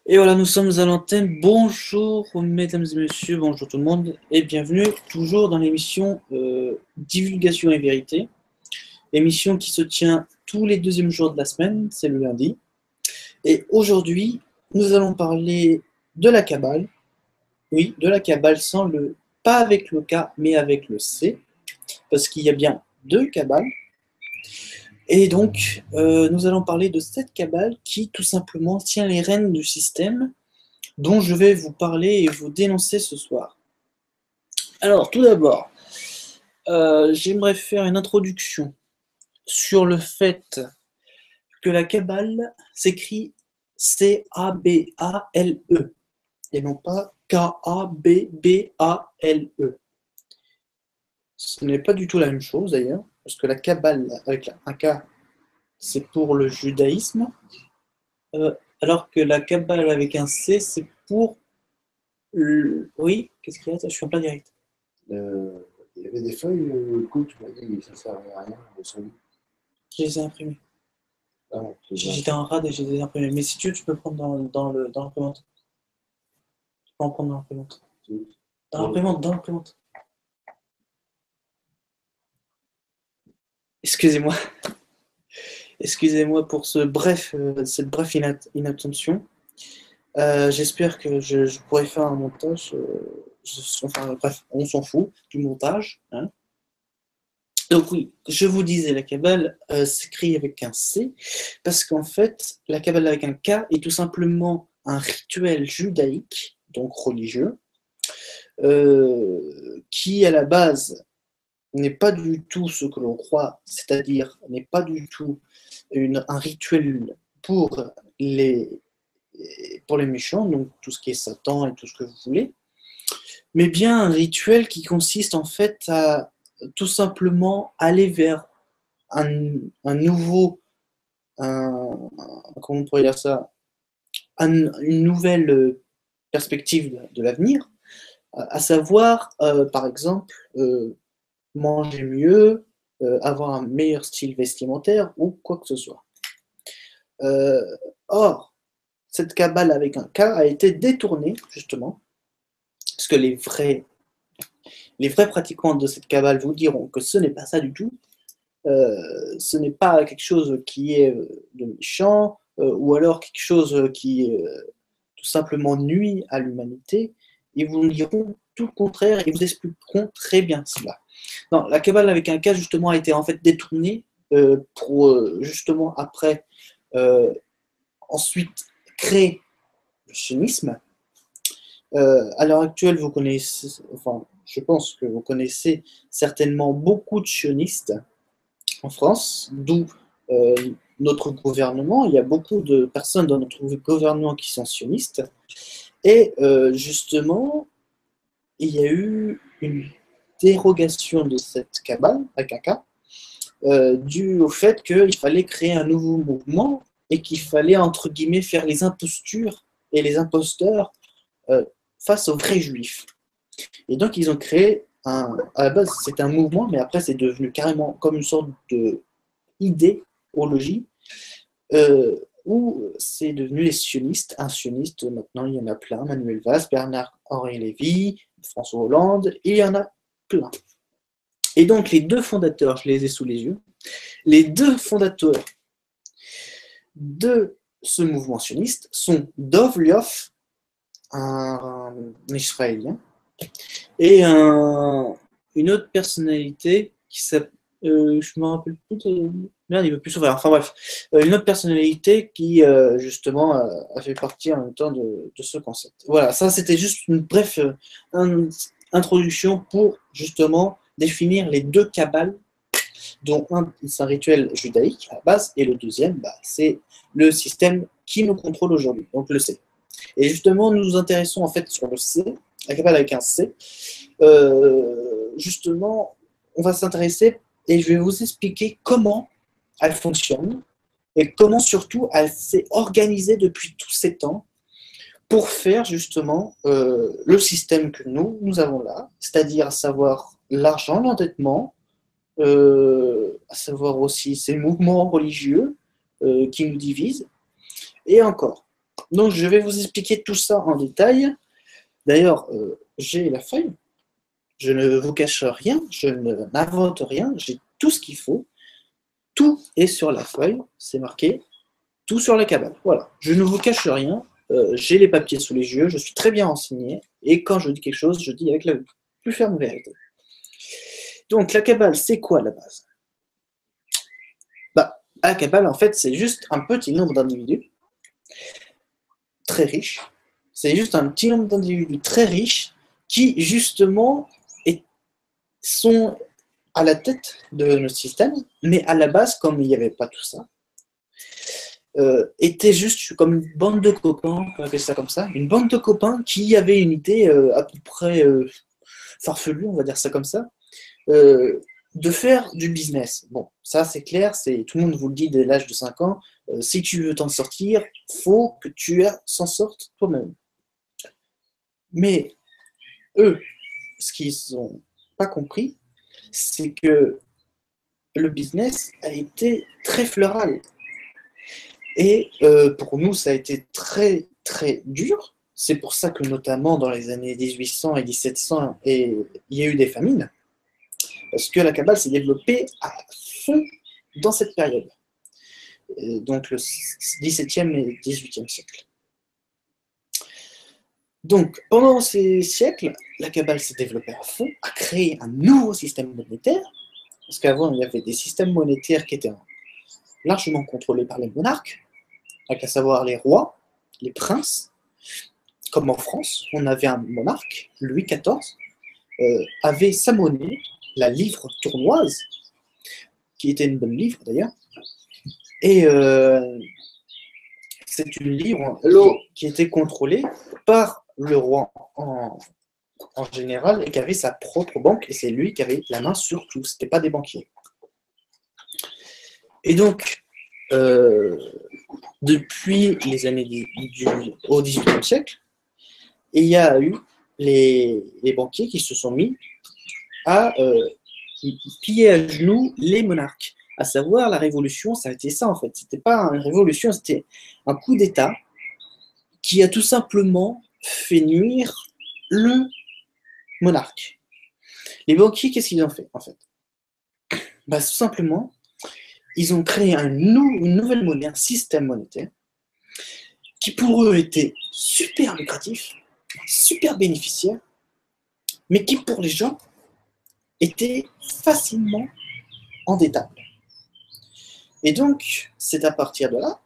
Et voilà, nous sommes à l'antenne. Bonjour mesdames et messieurs, bonjour tout le monde et bienvenue toujours dans l'émission Divulgation et Vérité. Émission qui se tient tous les deuxièmes jours de la semaine, c'est le lundi. Et aujourd'hui, nous allons parler de la Kabbale. Oui, de la Kabbale sans le, pas avec le K, mais avec le C, parce qu'il y a bien deux Kabbales. Et donc, nous allons parler de cette Kabbale qui tout simplement tient les rênes du système dont je vais vous parler et vous dénoncer ce soir. Alors, tout d'abord, j'aimerais faire une introduction sur le fait que la Kabbale s'écrit C-A-B-A-L-E et non pas K-A-B-B-A-L-E. Ce n'est pas du tout la même chose d'ailleurs, parce que la Kabbale avec un K, c'est pour le judaïsme, alors que la Kabbale avec un C, c'est pour le... Oui, qu'est-ce qu'il y a? Je suis en plein direct. Il y avait des feuilles, le coup, tu m'as dit que ça ne servait à rien, au son. Je les ai imprimées. Ah, J'étais en rade et j'ai les imprimées. Mais si tu veux, tu peux prendre dans l'imprimante. Tu peux en prendre dans l'imprimante. Dans l'imprimante. Excusez-moi. Excusez-moi pour cette brève inattention. J'espère que je pourrai faire un montage. Enfin, bref, on s'en fout du montage. Hein. Donc oui, je vous disais, la Kabbale s'écrit avec un C, parce qu'en fait, la Kabbale avec un K est tout simplement un rituel judaïque, donc religieux, qui à la base n'est pas du tout ce que l'on croit, c'est-à-dire n'est pas du tout un rituel pour les, pour les méchants, donc tout ce qui est Satan et tout ce que vous voulez, mais bien un rituel qui consiste en fait à tout simplement aller vers un nouveau, comment on pourrait dire ça, une nouvelle perspective de l'avenir, à savoir, par exemple, manger mieux, avoir un meilleur style vestimentaire ou quoi que ce soit. Or, cette Kabbale avec un K a été détournée, justement, parce que les vrais pratiquants de cette Kabbale vous diront que ce n'est pas ça du tout. Ce n'est pas quelque chose qui est de méchant, ou alors quelque chose qui tout simplement nuit à l'humanité. Ils vous diront tout le contraire et vous expliqueront très bien cela. Non, la Kabbale avec un K justement a été en fait détournée pour justement après ensuite créer le sionisme. À l'heure actuelle, vous connaissez, enfin, je pense que vous connaissez certainement beaucoup de sionistes en France, d'où euh, notre gouvernement. Il y a beaucoup de personnes dans notre gouvernement qui sont sionistes. Et justement, il y a eu une dérogation de cette Kabbale, avec un K, dû au fait qu'il fallait créer un nouveau mouvement et qu'il fallait, entre guillemets, faire les impostures et les imposteurs face aux vrais juifs. Et donc, ils ont créé, à la base, c'était un mouvement, mais après, c'est devenu carrément comme une sorte d'idéologie, où c'est devenu les sionistes. Un sioniste, maintenant, il y en a plein, Manuel Valls, Bernard-Henri Lévy, François Hollande, et il y en a plein. Et donc, les deux fondateurs, je les ai sous les yeux, les deux fondateurs de ce mouvement sioniste sont Dov Lioff, un Israélien, et une autre personnalité qui s'appelle, je me rappelle plus de... Merde, il veut plus s'ouvrir. Enfin bref, une autre personnalité qui justement a fait partie en même temps de ce concept. Voilà, ça c'était juste une brève introduction pour justement définir les deux kabbales, dont un c'est un rituel judaïque à la base, et le deuxième, bah, c'est le système qui nous contrôle aujourd'hui, donc le C. Et justement, nous nous intéressons en fait sur le C, la kabbale avec un C. Justement, on va s'intéresser et je vais vous expliquer comment elle fonctionne et comment surtout elle s'est organisée depuis tous ces temps pour faire justement le système que nous avons là, c'est-à-dire à savoir l'argent, l'endettement, à savoir aussi ces mouvements religieux qui nous divisent, et encore. Donc, je vais vous expliquer tout ça en détail. D'ailleurs, j'ai la feuille. Je ne vous cache rien, je n'invente rien, j'ai tout ce qu'il faut. Tout est sur la feuille, c'est marqué, tout sur la Kabbale. Voilà, je ne vous cache rien, j'ai les papiers sous les yeux, je suis très bien renseigné, et quand je dis quelque chose, je dis avec la plus ferme vérité. Donc, la Kabbale, c'est quoi la base? Bah, la Kabbale, en fait, c'est juste un petit nombre d'individus très riches. C'est juste un petit nombre d'individus très riches qui, justement, sont à la tête de notre système, mais à la base, comme il n'y avait pas tout ça, était juste comme une bande de copains, on peut appeler ça comme ça, une bande de copains qui avaient une idée à peu près farfelue, on va dire ça comme ça, de faire du business. Bon, ça c'est clair, tout le monde vous le dit dès l'âge de 5 ans, si tu veux t'en sortir, faut que tu s'en sortes toi-même. Mais eux, ce qu'ils n'ont pas compris, c'est que le business a été très floral. Et pour nous, ça a été très, très dur. C'est pour ça que notamment dans les années 1800 et 1700, il y a eu des famines. Parce que la Kabbale s'est développée à fond dans cette période. Donc le 17e et 18e siècle. Donc, pendant ces siècles, la Kabbale s'est développée à fond, a créé un nouveau système monétaire, parce qu'avant, il y avait des systèmes monétaires qui étaient largement contrôlés par les monarques, à savoir les rois, les princes. Comme en France, on avait un monarque, Louis XIV, avait sa monnaie, la livre tournoise, qui était une bonne livre d'ailleurs, et c'est une livre qui était contrôlée par le roi en général et qui avait sa propre banque, et c'est lui qui avait la main sur tout, ce n'était pas des banquiers. Et donc, depuis les années au XVIIIe siècle, il y a eu les banquiers qui se sont mis à plier à genoux les monarques. À savoir, la révolution, ça a été ça en fait. C'était pas une révolution, c'était un coup d'État qui a tout simplement fait nuire le monarque. Les banquiers, qu'est-ce qu'ils ont fait en fait? Bah, tout simplement, ils ont créé une nouvelle monnaie, un système monétaire, qui pour eux était super lucratif, super bénéficiaire, mais qui pour les gens était facilement endettable. Et donc, c'est à partir de là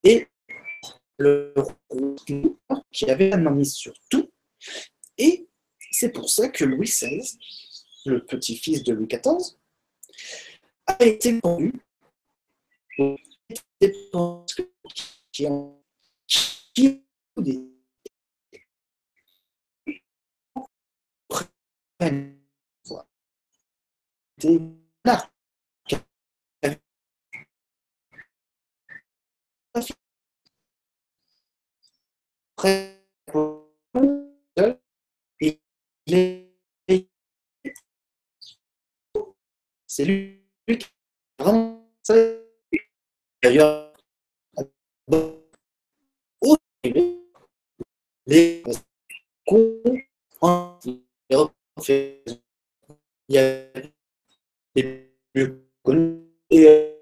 et le roi qui avait la main mise sur tout. Et c'est pour ça que Louis XVI, le petit-fils de Louis XIV, a été pendu qui c'est lui qui vraiment d'ailleurs les cons il y a les plus connus et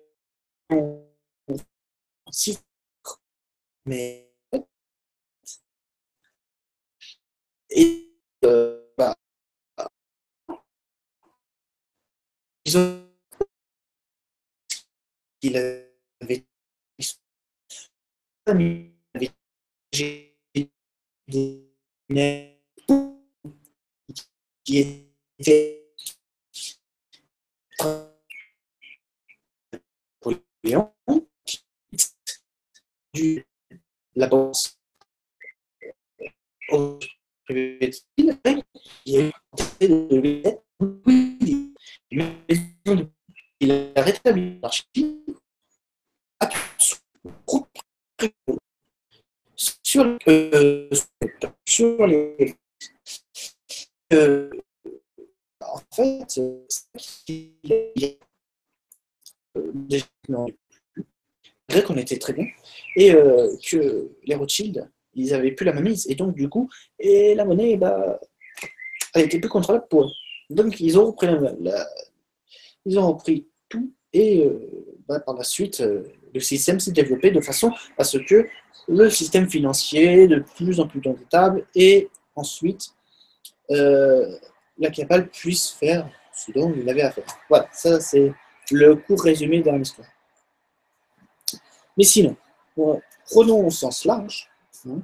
mais et bah, ils ont il avait des qui étaient polluants du la banque il y a eu il a rétabli l'archi sur les euh, en fait, déjà, qu'on était très bien, et que les Rothschild, ils n'avaient plus la mainmise, et donc du coup, et la monnaie, bah, elle était plus contrôlable pour eux. Donc ils ont repris, ils ont repris tout, et bah, par la suite, le système s'est développé de façon à ce que le système financier de plus en plus rentable, et ensuite la cabale puisse faire ce dont il avait à faire. Voilà, ça c'est le court résumé dans l'histoire. Mais sinon, prenons au sens large, hein,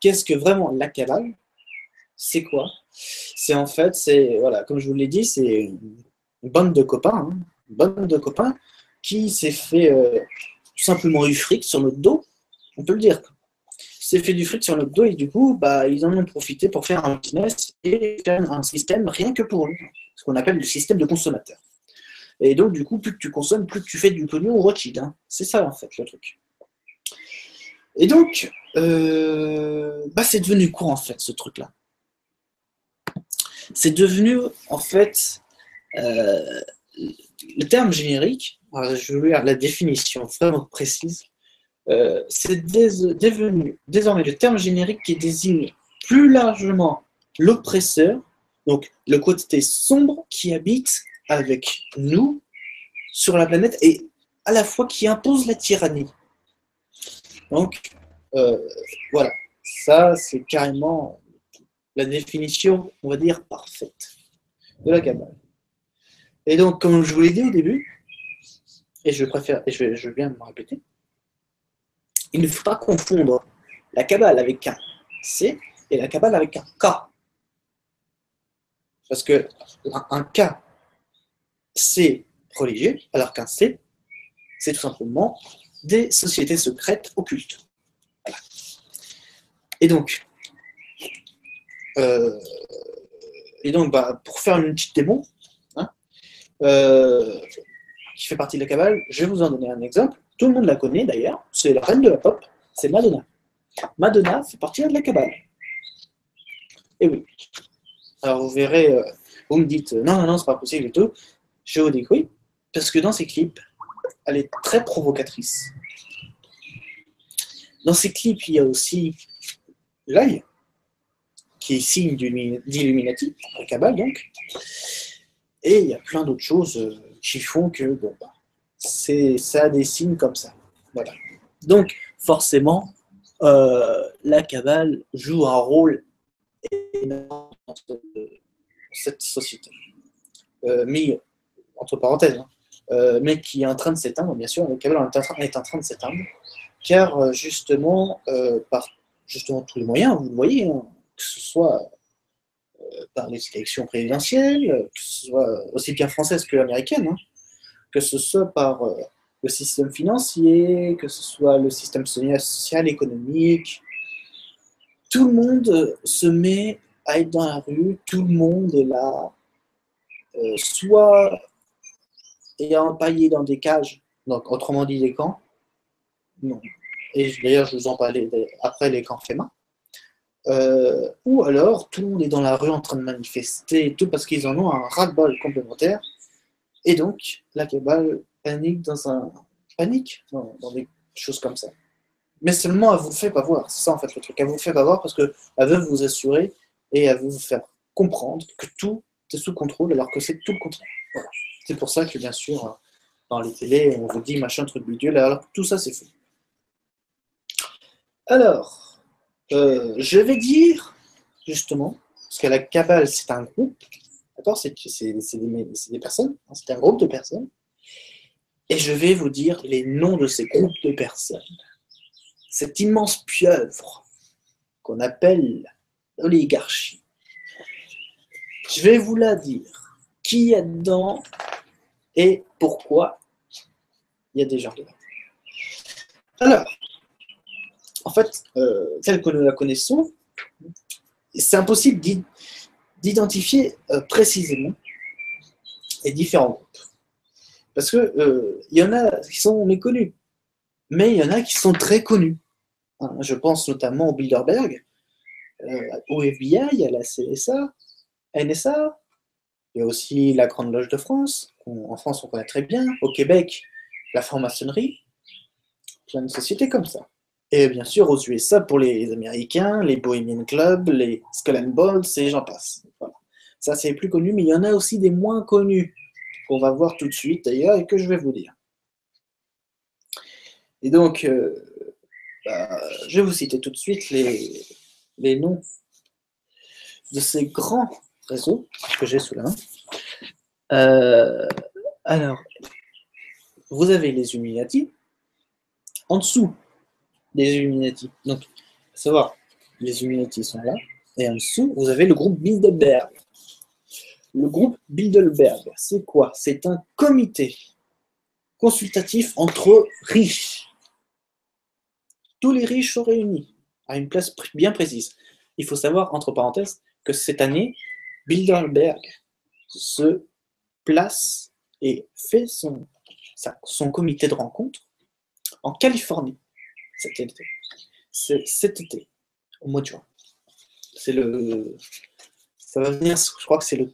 qu'est-ce que vraiment la cabale? C'est quoi? C'est en fait, c'est, voilà, comme je vous l'ai dit, c'est une bande de copains, hein, une bande de copains qui s'est fait tout simplement du fric sur notre dos, on peut le dire. S'est fait du fric sur notre dos et du coup, bah, ils en ont profité pour faire un business et faire un système rien que pour eux, ce qu'on appelle le système de consommateur. Et donc, du coup, plus que tu consommes, plus que tu fais du pognon au Rothschild. Hein. C'est ça, en fait, le truc. Et donc, bah, c'est devenu quoi, en fait, ce truc-là? C'est devenu, en fait, le terme générique, je vais lire la définition vraiment précise, c'est devenu désormais le terme générique qui désigne plus largement l'oppresseur, donc le côté sombre qui habite avec nous sur la planète et à la fois qui impose la tyrannie. Donc, voilà, ça c'est carrément la définition, on va dire, parfaite de la cabale. Et donc, comme je vous l'ai dit au début, et je préfère, et je viens de me répéter, il ne faut pas confondre la cabale avec un C et la cabale avec un K. Parce que un K, c'est religieux, alors qu'un C, c'est tout simplement des sociétés secrètes occultes. Voilà. Et donc, bah, pour faire une petite démo, hein, qui fait partie de la cabale, je vais vous en donner un exemple. Tout le monde la connaît d'ailleurs, c'est la reine de la pop, c'est Madonna. Madonna fait partie de la cabale. Et oui. Alors vous verrez, vous me dites non, non, non, c'est pas possible et tout. Je vous dis que oui, parce que dans ses clips, elle est très provocatrice. Dans ces clips, il y a aussi l'œil, qui est signe d'Illuminati, la cabale donc. Et il y a plein d'autres choses qui font que bon, bah, ça a des signes comme ça. Voilà. Donc, forcément, la cabale joue un rôle énorme dans cette société. Mais, entre parenthèses, hein, mais qui est en train de s'éteindre, bien sûr, la cabale est en train de s'éteindre, car justement, par justement tous les moyens, vous le voyez, hein, que ce soit par les élections présidentielles, que ce soit aussi bien française que américaine, hein, que ce soit par le système financier, que ce soit le système social, économique. Tout le monde se met à être dans la rue, tout le monde est là, soit est empaillé dans des cages, donc autrement dit des camps. Non. Et d'ailleurs, je vous en parlais après les camps FEMA. Ou alors, tout le monde est dans la rue en train de manifester, tout parce qu'ils en ont un ras-le-bol complémentaire. Et donc, la cabale panique dans des choses comme ça. Mais seulement, elle vous le fait pas voir. C'est ça, en fait, le truc. Elle vous le fait pas voir parce qu'elle veut vous assurer et elle veut vous faire comprendre que tout est sous contrôle alors que c'est tout le contraire. Voilà. C'est pour ça que, bien sûr, dans les télés, on vous dit machin, truc bidule, alors que tout ça, c'est faux. Alors, je vais dire, justement, parce que la cabale, c'est un groupe, d'accord, c'est des personnes, hein, c'est un groupe de personnes, et je vais vous dire les noms de ces groupes de personnes. Cette immense pieuvre qu'on appelle l'oligarchie. Je vais vous la dire. Qui y a dedans et pourquoi il y a des gens dedans. Alors, en fait, telle que nous la connaissons, c'est impossible d'identifier précisément les différents groupes. Parce que y en a qui sont méconnus, mais il y en a qui sont très connus. Hein, je pense notamment au Bilderberg, au FBI, à la CSA, NSA, il y a aussi la Grande Loge de France, en France on connaît très bien, au Québec, la franc-maçonnerie, plein de sociétés comme ça. Et bien sûr aux USA pour les Américains, les Bohemian Club, les Skull and Bones et j'en passe. Voilà. Ça c'est plus connu, mais il y en a aussi des moins connus, qu'on va voir tout de suite d'ailleurs et que je vais vous dire. Et donc, je vais vous citer tout de suite les noms de ces grands réseaux que j'ai sous la main. Alors, vous avez les Illuminati, en dessous des Illuminati. Donc, il faut savoir, les Illuminati sont là, et en dessous, vous avez le groupe Bilderberg. Le groupe Bilderberg, c'est quoi? C'est un comité consultatif entre riches. Tous les riches sont réunis à une place bien précise. Il faut savoir, entre parenthèses, que cette année, Bilderberg se place et fait son comité de rencontre en Californie cet été, au mois de juin. Ça va venir, je crois que c'est le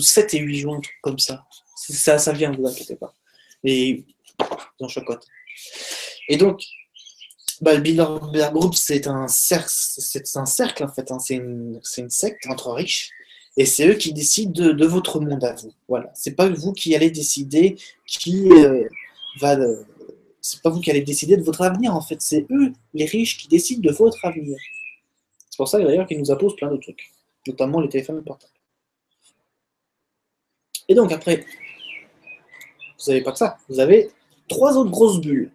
7 et 8 juin, un truc comme ça. Ça vient, ne vous inquiétez pas. Et j'en chocotte. Et donc, le Bilderberg Group, c'est un cercle en fait, hein. C'est une secte entre riches, et c'est eux qui décident de votre monde à vous. Voilà, c'est pas vous qui allez décider c'est pas vous qui allez décider de votre avenir en fait, c'est eux, les riches, qui décident de votre avenir. C'est pour ça d'ailleurs qu'ils nous imposent plein de trucs, notamment les téléphones portables. Et donc après, vous n'avez pas que ça, vous avez 3 autres grosses bulles.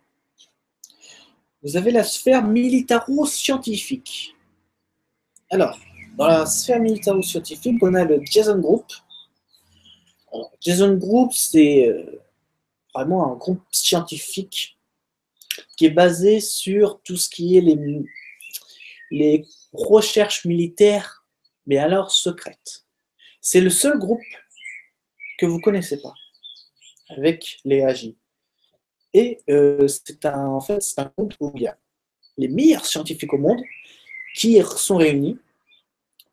Vous avez la sphère militaro-scientifique. Alors, dans la sphère militaro-scientifique, on a le Jason Group. Alors, Jason Group, c'est vraiment un groupe scientifique qui est basé sur tout ce qui est les recherches militaires, mais alors secrètes. C'est le seul groupe que vous ne connaissez pas, avec les AJ. Et c'est un groupe où il y a les meilleurs scientifiques au monde qui sont réunis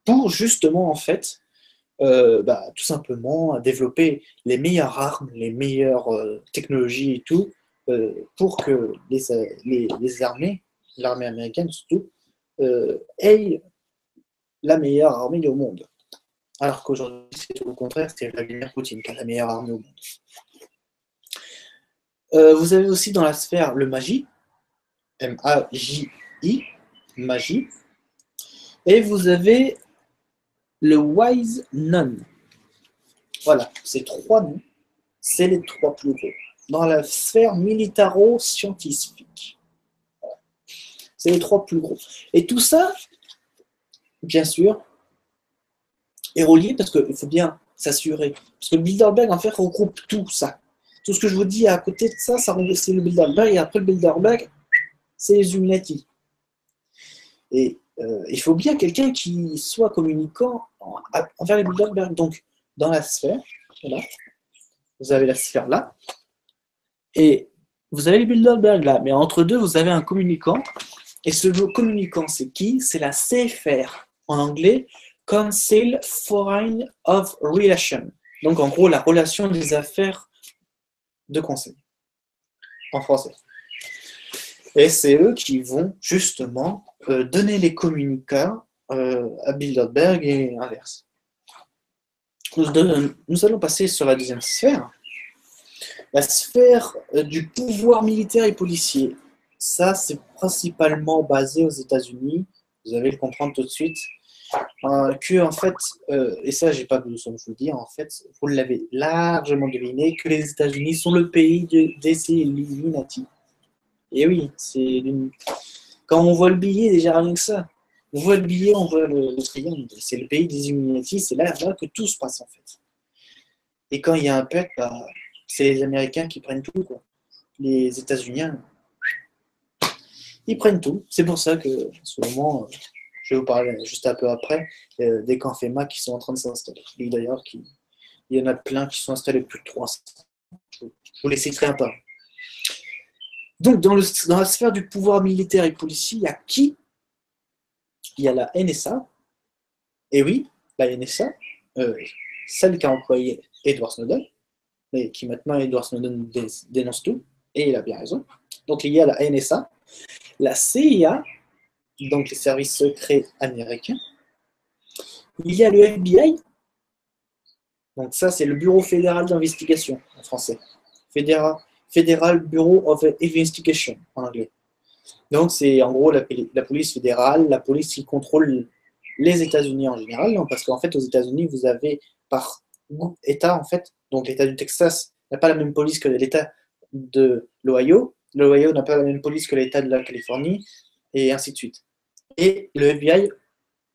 pour justement, en fait, tout simplement développer les meilleures armes, les meilleures technologies et tout, pour que les armées, l'armée américaine surtout, aient la meilleure armée au monde. Alors qu'aujourd'hui, c'est tout le contraire, c'est Vladimir Poutine qui a la meilleure armée au monde. Vous avez aussi dans la sphère le magie, M-A-J-I, magie, et vous avez le Wise Nun. Voilà, ces 3 noms, c'est les 3 plus gros. Dans la sphère militaro-scientifique. Voilà. C'est les 3 plus gros. Et tout ça, bien sûr, est relié parce qu'il faut bien s'assurer. Parce que le Bilderberg, en fait, regroupe tout ça. Tout ce que je vous dis à côté de ça, c'est le Bilderberg. Et après le Bilderberg, c'est les Illuminati. Et il faut bien quelqu'un qui soit communicant envers les Bilderberg. Donc, dans la sphère, voilà, vous avez la sphère là, et vous avez les Bilderberg là, mais entre deux, vous avez un communicant, et ce communicant, c'est qui? C'est la CFR, en anglais, Council Foreign of Relations. Donc, en gros, la relation des affaires de conseil, en français. Et c'est eux qui vont justement donner les communicats à Bilderberg et inverse. Nous allons passer sur la deuxième sphère, la sphère du pouvoir militaire et policier. Ça, c'est principalement basé aux États-Unis. Vous allez le comprendre tout de suite. Que en fait, et ça, j'ai pas besoin de vous le dire, en fait, vous l'avez largement deviné, que les États-Unis sont le pays des Illuminati. Et oui, quand on voit le billet, déjà rien que ça. On voit le billet, on voit le triangle. C'est le pays des Illuminati, c'est là que tout se passe en fait. Et quand il y a un pet, c'est les Américains qui prennent tout, quoi. Les États-Unis, ils prennent tout. C'est pour ça que, en ce moment, je vais vous parler juste un peu après, des camps FEMA qui sont en train de s'installer. Et d'ailleurs, il y en a plein qui sont installés plus de 300. Je vous les citerai un peu. Donc, dans la sphère du pouvoir militaire et policier, il y a qui? Il y a la NSA. Et oui, la NSA, celle qu'a employée Edward Snowden, mais qui maintenant Edward Snowden dénonce tout, et il a bien raison. Donc il y a la NSA, la CIA, donc les services secrets américains, il y a le FBI, donc ça c'est le Bureau fédéral d'investigation en français, Federal Bureau of Investigation en anglais. Donc c'est en gros la police fédérale, la police qui contrôle les États-Unis en général, non, parce qu'en fait aux États-Unis vous avez par État en fait, donc l'État du Texas n'a pas la même police que l'État de l'Ohio, l'Ohio n'a pas la même police que l'État de la Californie, et ainsi de suite. Et le FBI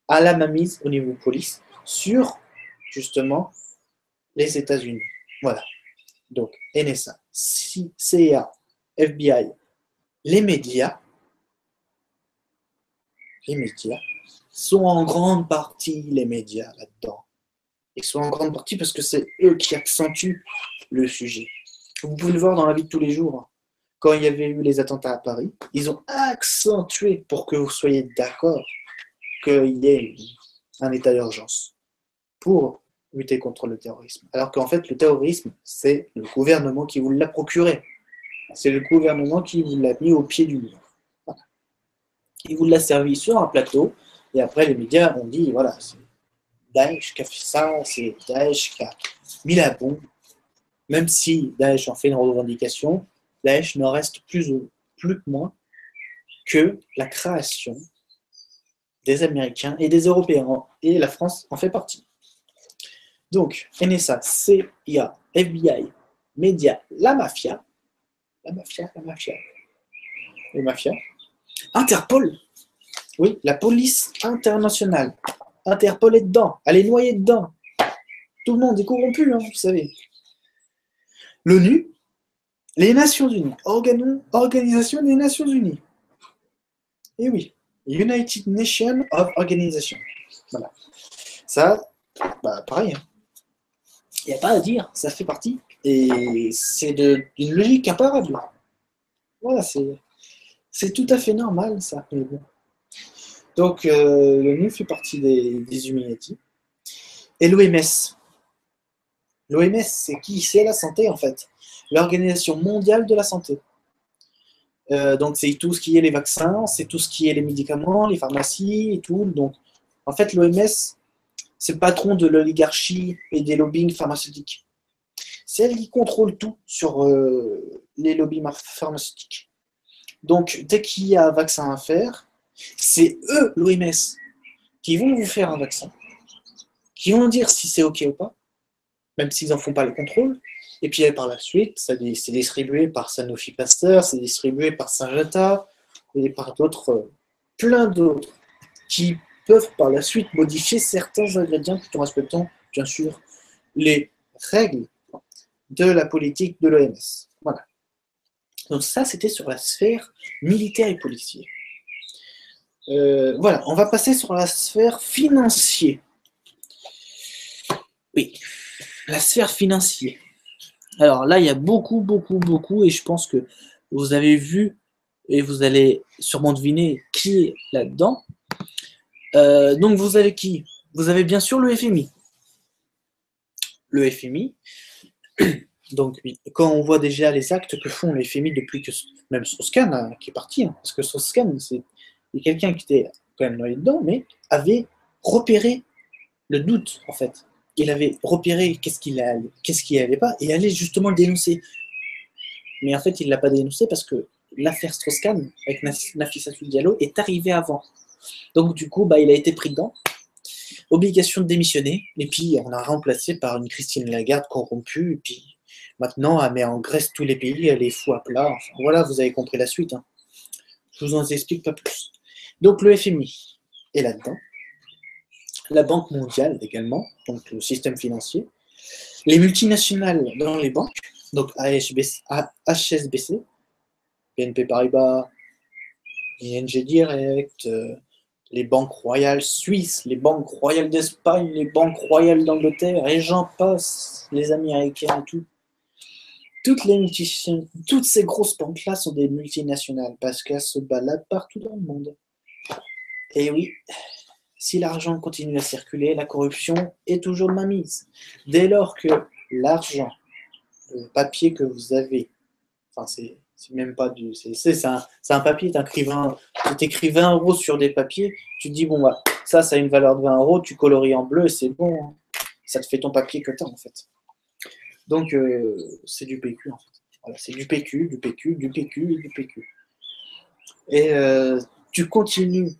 a la mainmise au niveau police sur justement les États-Unis. Voilà. Donc NSA, CIA, FBI, les médias sont en grande partie les médias là-dedans. Ils sont en grande partie parce que c'est eux qui accentuent le sujet. Vous pouvez le voir dans la vie de tous les jours. Quand il y avait eu les attentats à Paris, ils ont accentué pour que vous soyez d'accord qu'il y ait un état d'urgence pour lutter contre le terrorisme. Alors qu'en fait, le terrorisme, c'est le gouvernement qui vous l'a procuré. C'est le gouvernement qui vous l'a mis au pied du mur. Voilà. Il vous l'a servi sur un plateau, et après les médias ont dit, voilà, c'est Daesh qui a fait ça, c'est Daesh qui a mis la bombe. Même si Daesh en fait une revendication, Daesh ne reste plus que moins que la création des Américains et des Européens. Et la France en fait partie. Donc, NSA, CIA, FBI, médias, la mafia, les mafias, Interpol, oui, la police internationale. Interpol est dedans, elle est noyée dedans. Tout le monde est corrompu, hein, vous savez. L'ONU, les Nations Unies, Organisation des Nations Unies. Et oui, United Nations of Organization. Voilà. Ça, bah, pareil. Il n'y a pas à dire, ça fait partie. Et c'est d'une logique imparable. Voilà, c'est tout à fait normal, ça. Mais bon. Donc, l'ONU fait partie des Illuminati. Et l'OMS. L'OMS, c'est qui? C'est la santé, en fait. L'Organisation mondiale de la santé. Donc, c'est tout ce qui est les vaccins, c'est tout ce qui est les médicaments, les pharmacies et tout. Donc, en fait, l'OMS, c'est le patron de l'oligarchie et des lobbying pharmaceutiques. C'est elle qui contrôle tout sur les lobbies pharmaceutiques. Donc, dès qu'il y a un vaccin à faire, c'est eux, l'OMS, qui vont vous faire un vaccin, qui vont dire si c'est OK ou pas, même s'ils n'en font pas le contrôle. Et puis par la suite, c'est distribué par Sanofi Pasteur, c'est distribué par Syngenta, et par d'autres, plein d'autres, qui peuvent par la suite modifier certains ingrédients tout en respectant, bien sûr, les règles de la politique de l'OMS. Voilà. Donc ça, c'était sur la sphère militaire et policière. Voilà, on va passer sur la sphère financière. Oui, la sphère financière. Alors là, il y a beaucoup, et je pense que vous avez vu et vous allez sûrement deviner qui est là-dedans. Donc vous avez qui? Vous avez bien sûr le FMI. Le FMI, donc quand on voit déjà les actes que font le FMI depuis que même Strauss-Kahn qui est parti, hein, parce que Strauss-Kahn, c'est quelqu'un qui était quand même noyé dedans, mais avait repéré le doute en fait. Il avait repéré qu'est-ce qui allait pas et allait justement le dénoncer. Mais en fait, il ne l'a pas dénoncé parce que l'affaire Strauss-Kahn avec Nafissatou Diallo est arrivée avant. Donc du coup, il a été pris dedans. Obligation de démissionner. Et puis, on l'a remplacé par une Christine Lagarde corrompue. Et puis, maintenant, elle met en Grèce tous les pays, elle est fou à plat. Enfin, voilà, vous avez compris la suite. Hein. Je vous en explique pas plus. Donc, le FMI est là-dedans. La Banque mondiale également, donc le système financier. Les multinationales dans les banques, donc HSBC, BNP Paribas, ING Direct, les banques royales suisses, les banques royales d'Espagne, les banques royales d'Angleterre, et j'en passe, les Américains et tout. Toutes ces grosses banques-là sont des multinationales parce qu'elles se baladent partout dans le monde. Et oui, Si l'argent continue à circuler, la corruption est toujours de mainmise. Dès lors que l'argent, le papier que vous avez, enfin c'est même pas du, c'est un papier, tu t'écris 20 euros sur des papiers, tu te dis bon bah ça a une valeur de 20 euros, tu colories en bleu et c'est bon, hein. Ça te fait ton papier que tu as en fait. Donc c'est du PQ en fait. Voilà, c'est du PQ, du PQ, du PQ, du PQ. Et tu continues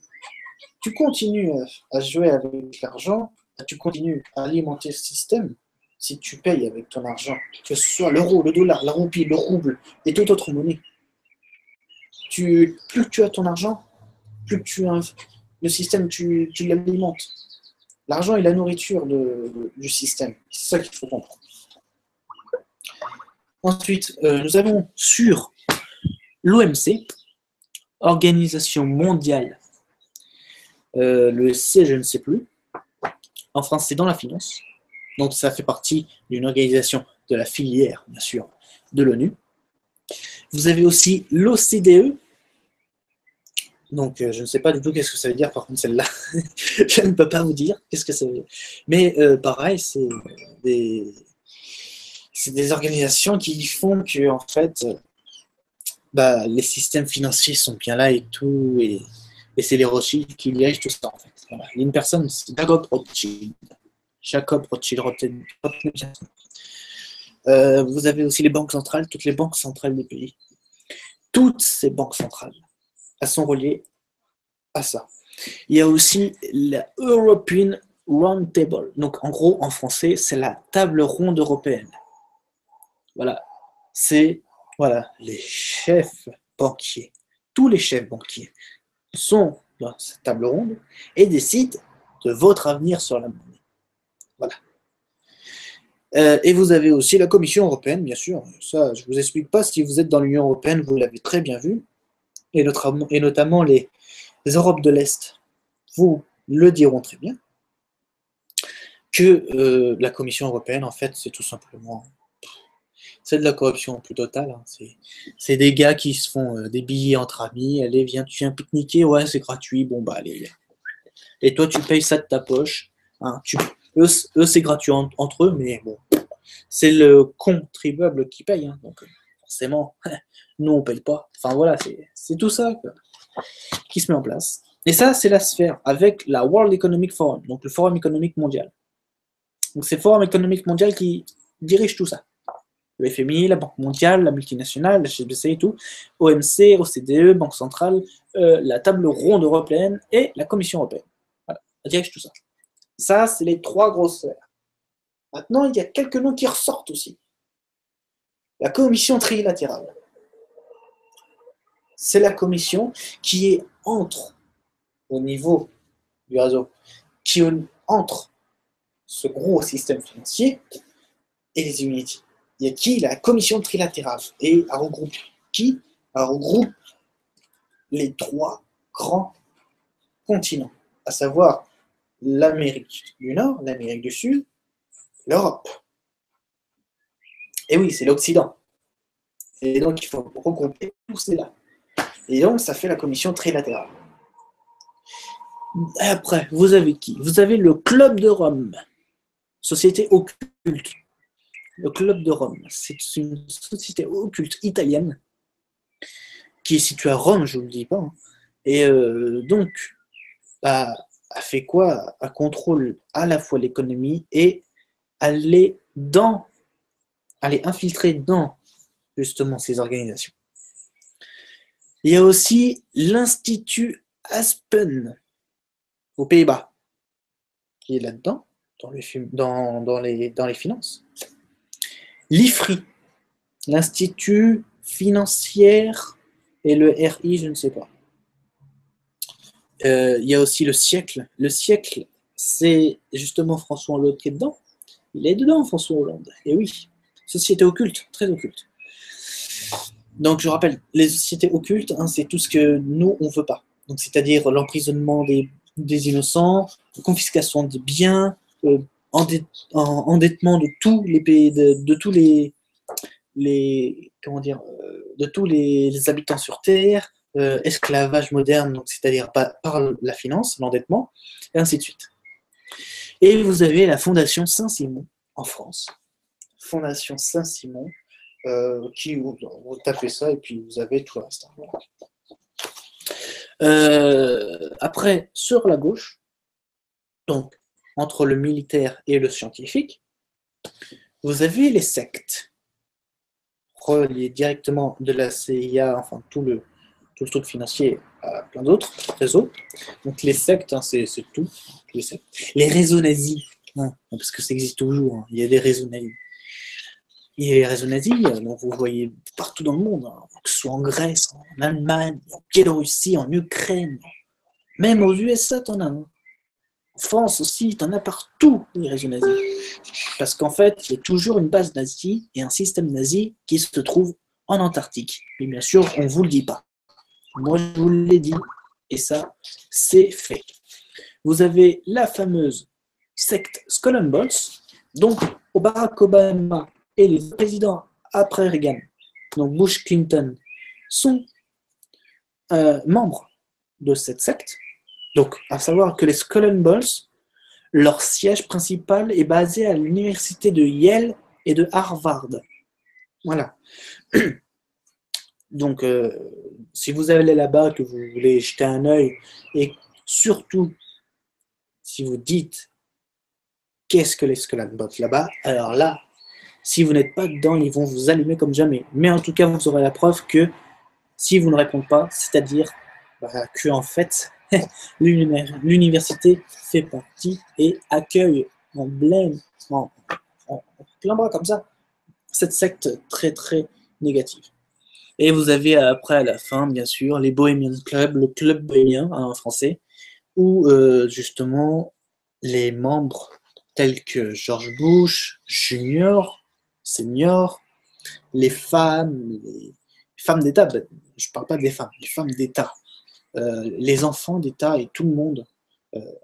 à jouer avec l'argent, tu continues à alimenter ce système si tu payes avec ton argent, que ce soit l'euro, le dollar, la roupie, le rouble et toute autre monnaie. Plus que tu as ton argent, plus que tu as le système, tu l'alimentes. L'argent est la nourriture du système. C'est ça qu'il faut comprendre. Ensuite, nous avons sur l'OMC, Organisation mondiale, le C, je ne sais plus. En France, c'est dans la finance. Donc, ça fait partie d'une organisation de la filière, bien sûr, de l'ONU. Vous avez aussi l'OCDE. Donc, je ne sais pas du tout qu'est-ce que ça veut dire, par contre, celle-là. Je ne peux pas vous dire qu'est-ce que ça veut dire. Mais pareil, c'est des organisations qui font que, en fait, les systèmes financiers sont bien là et tout, et c'est les Rothschild qui dirigent tout ça, en fait. Voilà. Il y a une personne, c'est Jacob Rothschild. Vous avez aussi les banques centrales, toutes les banques centrales des pays. Toutes ces banques centrales, elles sont reliées à ça. Il y a aussi la European Round Table. Donc, en gros, en français, c'est la table ronde européenne. Voilà. C'est les chefs banquiers. Tous les chefs banquiers sont dans cette table ronde et décident de votre avenir sur la monnaie. Voilà. Et vous avez aussi la Commission européenne, bien sûr. Ça, je ne vous explique pas. Si vous êtes dans l'Union européenne, vous l'avez très bien vu. Et notamment les Europes de l'Est vous le diront très bien, que la Commission européenne, en fait, c'est tout simplement... C'est de la corruption plus totale. Hein. C'est des gars qui se font des billets entre amis. Allez, viens, tu viens pique-niquer. Ouais, c'est gratuit. Bon, bah, allez. Et toi, tu payes ça de ta poche. Hein. Eux, c'est gratuit entre eux, mais bon, c'est le contribuable qui paye. Hein. Donc, forcément, nous, on paye pas. Enfin, voilà, c'est tout ça qui se met en place. Et ça, c'est la sphère avec la World Economic Forum, donc le Forum économique mondial. Donc, c'est le Forum économique mondial qui dirige tout ça. Le FMI, la Banque mondiale, la multinationale, la HSBC et tout, OMC, OCDE, Banque centrale, la table ronde européenne et la Commission européenne. Voilà, elle dirige tout ça. Ça, c'est les trois grosses sphères. Maintenant, il y a quelques noms qui ressortent aussi. La Commission trilatérale. C'est la commission qui est au niveau du réseau, qui est entre ce gros système financier et les Unity. Il y a qui? La commission trilatérale. Et elle regroupe qui? Elle regroupe les trois grands continents, à savoir l'Amérique du Nord, l'Amérique du Sud, l'Europe. Et oui, c'est l'Occident. Et donc, il faut regrouper tous ces-là. Et donc, ça fait la commission trilatérale. Après, vous avez qui? Vous avez le Club de Rome, société occulte. Le Club de Rome, c'est une société occulte italienne qui est située à Rome, je ne vous le dis pas. Hein. Et donc, elle fait quoi? Elle contrôle à la fois l'économie et elle est infiltrée dans justement ces organisations. Il y a aussi l'Institut Aspen aux Pays-Bas qui est là-dedans, dans les finances. L'IFRI, l'Institut financier, et le RI, je ne sais pas. Il y a aussi le siècle. Le siècle, c'est justement François Hollande qui est dedans. Il est dedans, François Hollande. Et oui, société occulte, très occulte. Donc, je rappelle, les sociétés occultes, hein, c'est tout ce que nous, on ne veut pas. Donc, c'est-à-dire l'emprisonnement des innocents, confiscation des biens, endettement de tous les pays, de tous les habitants sur Terre, esclavage moderne, donc c'est-à-dire par la finance, l'endettement, et ainsi de suite. Et vous avez la Fondation Saint-Simon en France. Fondation Saint-Simon, qui vous tapez ça et puis vous avez tout le reste. Voilà. Après, sur la gauche, donc entre le militaire et le scientifique, vous avez les sectes reliées directement de la CIA, enfin tout le truc financier à plein d'autres réseaux. Donc les sectes, hein, c'est tout. Les sectes. Les réseaux nazis, hein, parce que ça existe toujours, hein, il y a des réseaux nazis. Et les réseaux nazis, donc vous voyez partout dans le monde, hein, que ce soit en Grèce, en Allemagne, en Biélorussie, en Ukraine, même aux USA, t'en as. Hein. En France aussi, t'en as partout, les réseaux nazis. Parce qu'en fait, il y a toujours une base nazie et un système nazi qui se trouve en Antarctique. Et bien sûr, on ne vous le dit pas. Moi, je vous l'ai dit, et ça, c'est fait. Vous avez la fameuse secte Skull and Bones, donc Barack Obama et les présidents après Reagan, donc Bush Clinton, sont membres de cette secte. Donc, à savoir que les Skull and Bones, leur siège principal est basé à l'université de Yale et de Harvard. Voilà. Donc, si vous allez là-bas, que vous voulez jeter un œil, et surtout, si vous dites qu'est-ce que les Skull and Bones là-bas, alors là, si vous n'êtes pas dedans, ils vont vous allumer comme jamais. Mais en tout cas, vous aurez la preuve que si vous ne répondez pas, c'est-à-dire que en fait, l'université fait partie et accueille en plein bras comme ça, cette secte très très négative. Et vous avez après à la fin, bien sûr, les Bohemian Club, le club bohémien en français, où justement les membres tels que George Bush, Junior, Senior, les femmes d'État, je ne parle pas des femmes, les femmes d'État, les enfants d'État et tout le monde,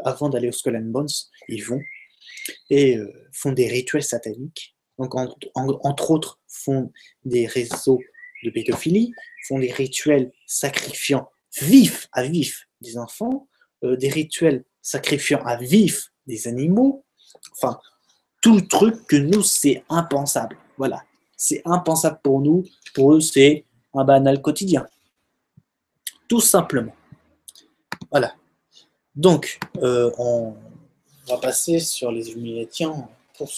avant d'aller au Skull and Bones, ils vont et font des rituels sataniques. Donc, entre autres, font des réseaux de pédophilie, font des rituels sacrifiant à vif des enfants, des rituels sacrifiant à vif des animaux, enfin, tout le truc que nous, c'est impensable. Voilà, c'est impensable pour nous, pour eux, c'est un banal quotidien. Tout simplement. Voilà. Donc, on va passer sur les Illuminati pour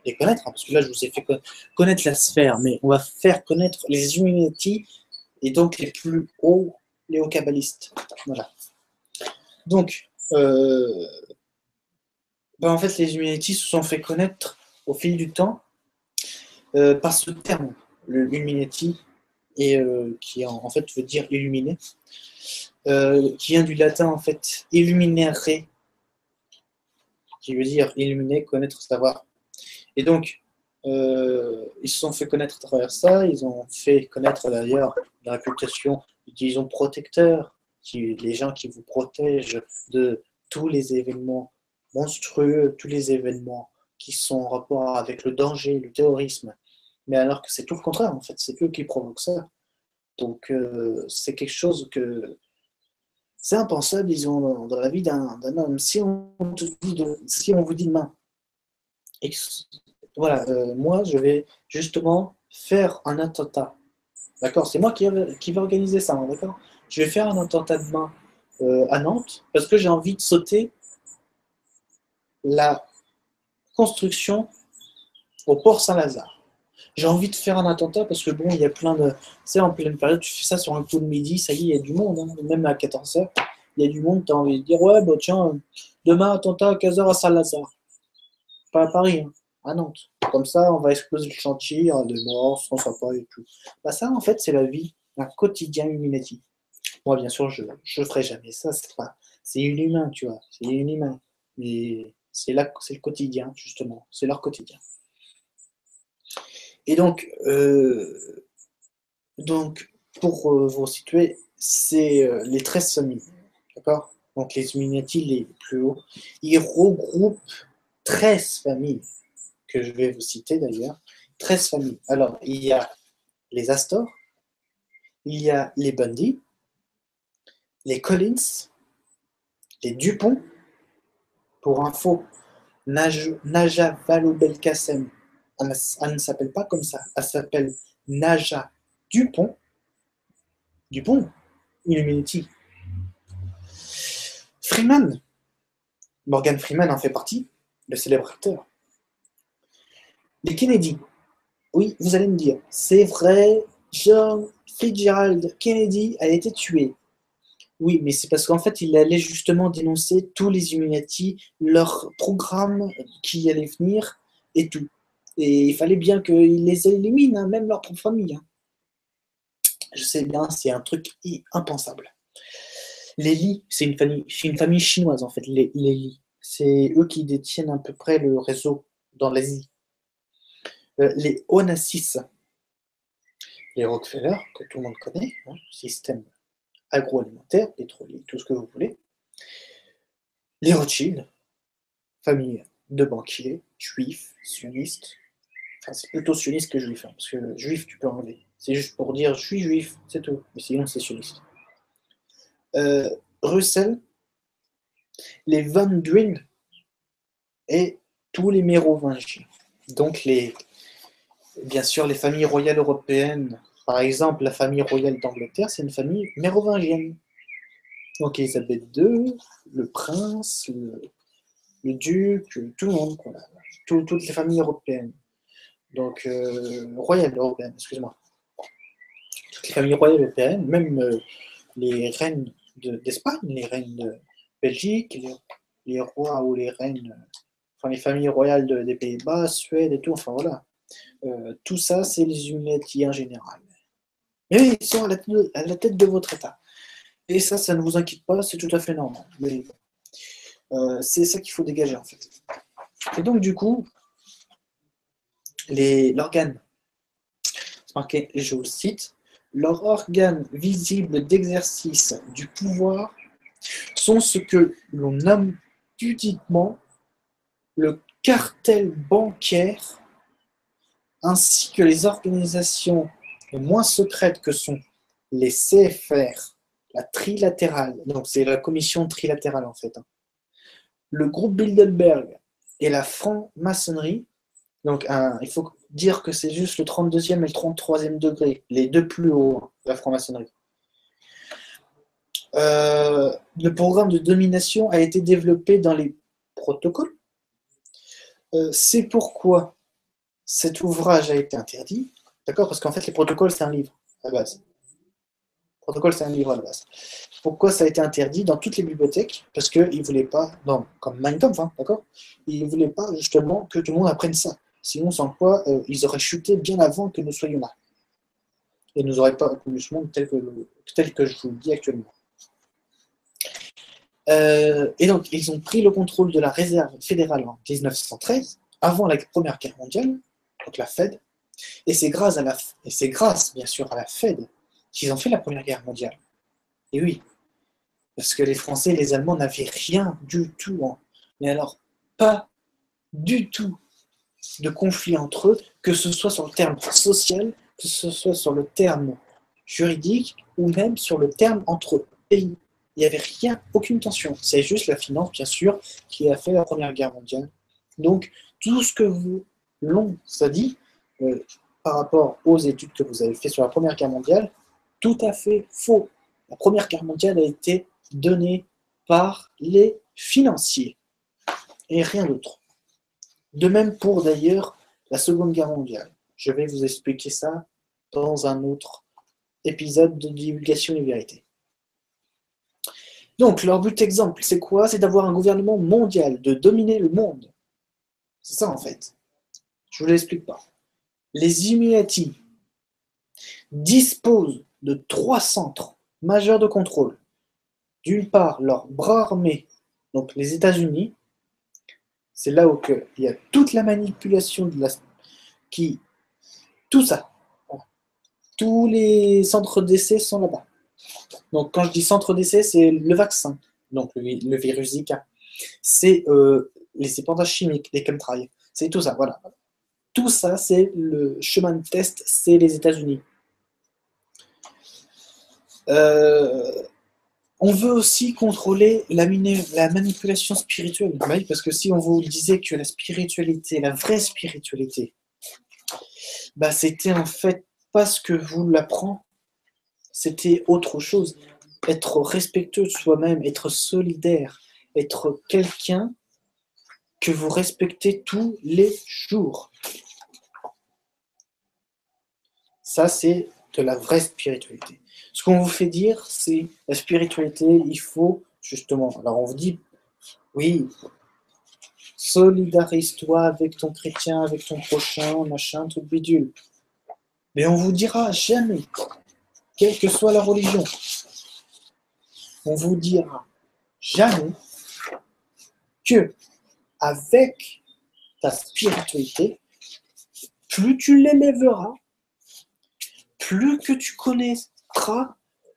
les connaître, hein, parce que là, je vous ai fait connaître la sphère, mais on va faire connaître les Illuminati et donc les plus hauts, les hauts kabbalistes. Voilà. Donc, en fait, les Illuminati se sont fait connaître au fil du temps par ce terme, le Illuminati, et qui en fait veut dire illuminé, qui vient du latin en fait illuminere, qui veut dire illuminer, connaître, savoir. Et donc, ils se sont fait connaître à travers ça, ils ont fait connaître d'ailleurs la réputation, disons, protecteur, les gens qui vous protègent de tous les événements monstrueux, tous les événements qui sont en rapport avec le danger, le terrorisme, mais alors que c'est tout le contraire, en fait, c'est eux qui provoquent ça. Donc, c'est quelque chose que c'est impensable, disons, dans la vie d'un homme. Si on vous dit demain, voilà, moi, je vais justement faire un attentat. D'accord? C'est moi qui vais organiser ça, hein, d'accord? Je vais faire un attentat demain à Nantes parce que j'ai envie de sauter la construction au port Saint-Lazare. J'ai envie de faire un attentat parce que bon, il y a plein de. Tu sais, en pleine période, tu fais ça sur un coup de midi, ça y est, il y a du monde, hein, même à 14h, il y a du monde, tu as envie de dire, ouais, bah tiens, demain, attentat à 15h à Saint-Lazare. Pas à Paris, hein, à Nantes. Comme ça, on va exploser le chantier, il y aura des morts, sans sympa et tout. Bah ça, en fait, c'est la vie, un quotidien Illuminati. Moi, bien sûr, je ne ferai jamais ça, c'est inhumain, tu vois, c'est inhumain. Mais c'est le quotidien, justement, c'est leur quotidien. Et donc pour vous situer, c'est les 13 familles, d'accord? Donc les Illuminati les plus hauts, ils regroupent 13 familles, que je vais vous citer d'ailleurs, 13 familles. Alors, il y a les Astor, il y a les Bundy, les Collins, les Dupont, pour info, Naja Vallaud-Belkacem, elle ne s'appelle pas comme ça, elle s'appelle Naja Dupont, Illuminati. Freeman, Morgan Freeman en fait partie, le célèbre acteur. Les Kennedy, oui, vous allez me dire, c'est vrai, John Fitzgerald Kennedy a été tué. Oui, mais c'est parce qu'en fait, il allait justement dénoncer tous les Illuminati, leur programme qui allait venir et tout. Et il fallait bien qu'ils les éliminent, hein, même leur propre famille. Hein. Je sais bien, c'est un truc impensable. Les Li, c'est une famille chinoise en fait, les Li. C'est eux qui détiennent à peu près le réseau dans l'Asie. Les Onassis, les Rockefeller, que tout le monde connaît, hein, système agroalimentaire, pétrolier, tout ce que vous voulez. Les Rothschild, famille de banquiers, juifs, sionistes. Enfin, c'est plutôt sioniste que juif, hein, parce que juif, tu peux enlever. C'est juste pour dire je suis juif, c'est tout. Mais sinon, c'est sioniste. Russell, les Van Duyn et tous les mérovingiens. Donc, bien sûr, les familles royales européennes. Par exemple, la famille royale d'Angleterre, c'est une famille mérovingienne. Donc, Elisabeth II, le prince, le duc, tout le monde, quoi. Toutes les familles européennes. Donc, royales européennes, excuse-moi. Toutes les familles royales européennes, même les reines d'Espagne, les reines de Belgique, les rois ou les reines, enfin les familles royales des Pays-Bas, Suède et tout, enfin voilà. Tout ça, c'est les Illuminati en général. Mais oui, ils sont à la tête de votre État. Et ça ne vous inquiète pas, c'est tout à fait normal. Mais, c'est ça qu'il faut dégager en fait. Et donc du coup, l'organe, c'est marqué, et je vous le cite, leurs organes visibles d'exercice du pouvoir sont ce que l'on nomme pudiquement le cartel bancaire, ainsi que les organisations moins secrètes que sont les CFR, la trilatérale, donc c'est la commission trilatérale en fait, hein, le groupe Bilderberg et la franc-maçonnerie. Donc il faut dire que c'est juste le 32e et le 33e degré, les deux plus hauts, hein, de la franc-maçonnerie. Le programme de domination a été développé dans les protocoles. C'est pourquoi cet ouvrage a été interdit, d'accord? Parce qu'en fait, les protocoles, c'est un livre à la base. Protocole, c'est un livre à la base. Pourquoi ça a été interdit dans toutes les bibliothèques? Parce qu'ils ne voulaient pas, non, comme Mein Kampf, hein, d'accord? Ils ne voulaient pas justement que tout le monde apprenne ça. Sinon, sans quoi, ils auraient chuté bien avant que nous soyons là. Et nous n'auraient pas connu ce monde tel que je vous le dis actuellement. Et donc, ils ont pris le contrôle de la réserve fédérale en 1913, avant la Première Guerre mondiale, donc la Fed, et c'est grâce, bien sûr, à la Fed qu'ils ont fait la Première Guerre mondiale. Et oui, parce que les Français et les Allemands n'avaient rien du tout, hein. Mais alors, pas du tout de conflit entre eux, que ce soit sur le terme social, que ce soit sur le terme juridique, ou même sur le terme entre pays. Il n'y avait rien, aucune tension. C'est juste la finance, bien sûr, qui a fait la Première Guerre mondiale. Donc, tout ce que l'on a dit par rapport aux études que vous avez faites sur la Première Guerre mondiale, tout à fait faux. La Première Guerre mondiale a été donnée par les financiers et rien d'autre. De même pour d'ailleurs la Seconde Guerre mondiale. Je vais vous expliquer ça dans un autre épisode de divulgation et vérité. Donc, leur but exemple, c'est quoi? C'est d'avoir un gouvernement mondial, de dominer le monde. C'est ça, en fait. Je ne vous l'explique pas. Les Illuminati disposent de 3 centres majeurs de contrôle. D'une part, leur bras armé, donc les États-Unis. C'est là où il y a toute la manipulation de tout ça. Tous les centres d'essai sont là-bas. Donc, quand je dis centre d'essai, c'est le vaccin, donc le virus Zika. C'est les épandages chimiques, les chemtrails. C'est tout ça, voilà. Tout ça, c'est le chemin de test, c'est les États-Unis. On veut aussi contrôler la manipulation spirituelle. Oui, parce que si on vous disait que la spiritualité, la vraie spiritualité, bah c'était en fait pas ce que vous l'apprend, c'était autre chose. Être respectueux de soi-même, être solidaire, être quelqu'un que vous respectez tous les jours. Ça, c'est de la vraie spiritualité. Ce qu'on vous fait dire, c'est la spiritualité, il faut justement. Alors on vous dit, oui, solidarise-toi avec ton chrétien, avec ton prochain, machin, truc bidule. Mais on vous dira jamais, quelle que soit la religion, on vous dira jamais que avec ta spiritualité, plus tu l'élèveras, plus que tu connaîtras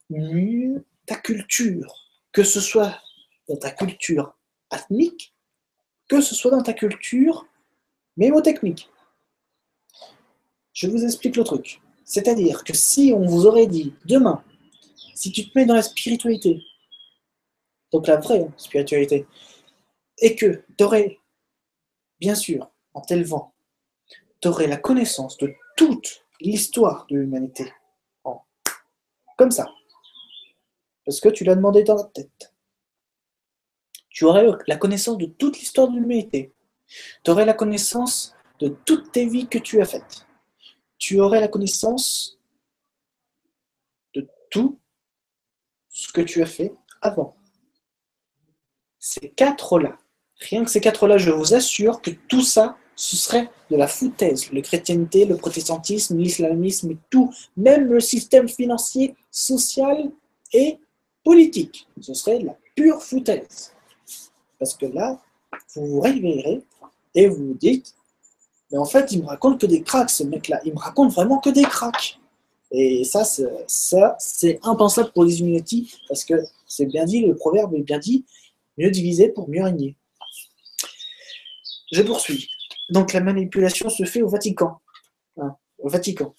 mieux ta culture, que ce soit dans ta culture ethnique, que ce soit dans ta culture mémotechnique. Je vous explique le truc. C'est-à-dire que si on vous aurait dit demain, si tu te mets dans la spiritualité, donc la vraie spiritualité, et que tu aurais, bien sûr, en t'élevant, tu aurais la connaissance de toute l'histoire de l'humanité, comme ça, parce que tu l'as demandé dans la tête. Tu aurais la connaissance de toute l'histoire de l'humanité. Tu aurais la connaissance de toutes tes vies que tu as faites. Tu aurais la connaissance de tout ce que tu as fait avant. Ces quatre-là, rien que ces quatre-là, je vous assure que tout ça, ce serait de la foutaise. La chrétienté, le protestantisme, l'islamisme et tout, même le système financier, social et politique, ce serait de la pure foutaise. Parce que là, vous vous réveillerez et vous vous dites, mais en fait, il me raconte que des cracks, ce mec-là. Il me raconte vraiment que des cracks. Et ça, c'est impensable pour les Illuminati, parce que c'est bien dit, le proverbe est bien dit, mieux diviser pour mieux régner. Je poursuis. Donc la manipulation se fait au Vatican. Hein, au Vatican.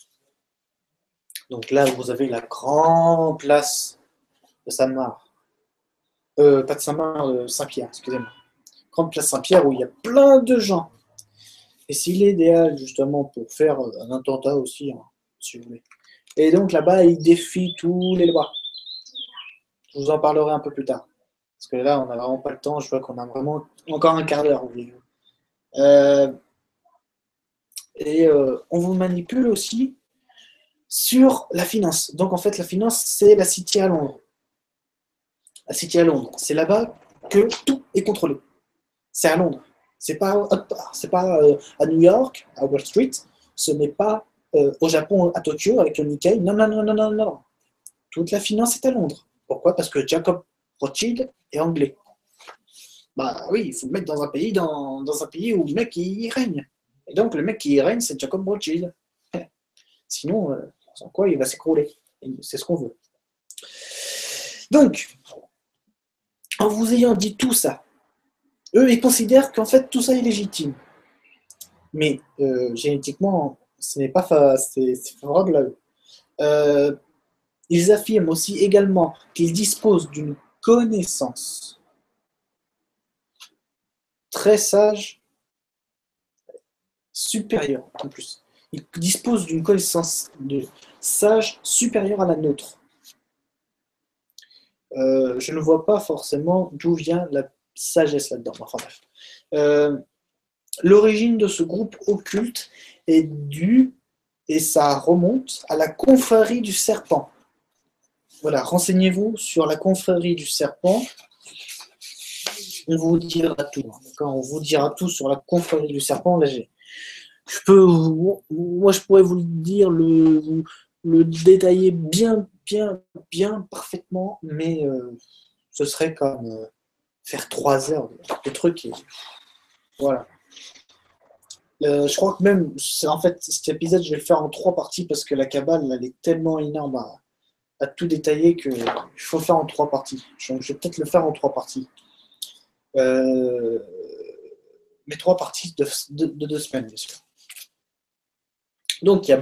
Donc là, vous avez la grande place de Saint-Marc. Pas de Saint-Marc, Saint-Pierre, excusez-moi. Grande place Saint-Pierre où il y a plein de gens. Et c'est l'idéal justement pour faire un attentat aussi, hein, si vous voulez. Et donc là-bas, il défie tous les lois. Je vous en parlerai un peu plus tard. Parce que là, on n'a vraiment pas le temps. Je vois qu'on a vraiment encore un quart d'heure. On vous manipule aussi sur la finance. Donc en fait, la finance, c'est la City à Londres. La City à Londres. C'est là-bas que tout est contrôlé. C'est à Londres. C'est pas à New York, à Wall Street. Ce n'est pas au Japon, à Tokyo, avec le Nikkei. Non, non, non, non, non, non. Toute la finance est à Londres. Pourquoi? Parce que Jacob Rothschild est anglais. Bah oui, il faut le mettre dans un pays, dans un pays où le mec il règne. Et donc le mec qui règne, c'est Jacob Rothschild. Sinon, sans quoi il va s'écrouler. C'est ce qu'on veut. Donc, en vous ayant dit tout ça, eux, ils considèrent qu'en fait, tout ça est légitime. Mais génétiquement, ce n'est pas c'est favorable à eux. Ils affirment aussi également qu'ils disposent d'une connaissance très sage, supérieure en plus. Ils disposent d'une connaissance sage supérieure à la nôtre. Je ne vois pas forcément d'où vient la sagesse là-dedans. Enfin bref. L'origine de ce groupe occulte est due, et ça remonte, à la confrérie du serpent. Voilà, renseignez-vous sur la confrérie du serpent. On vous dira tout. D'accord, on vous dira tout sur la confrérie du serpent. Là, moi, je pourrais vous le dire, le détailler bien, bien parfaitement, mais ce serait comme faire 3 heures de trucs. Et voilà. Je crois que même, en fait, cet épisode, je vais le faire en 3 parties parce que la cabale, elle est tellement énorme à tout détailler qu'il faut le faire en 3 parties. Je vais peut-être le faire en 3 parties. Mais 3 parties de 2 semaines, bien sûr. Donc,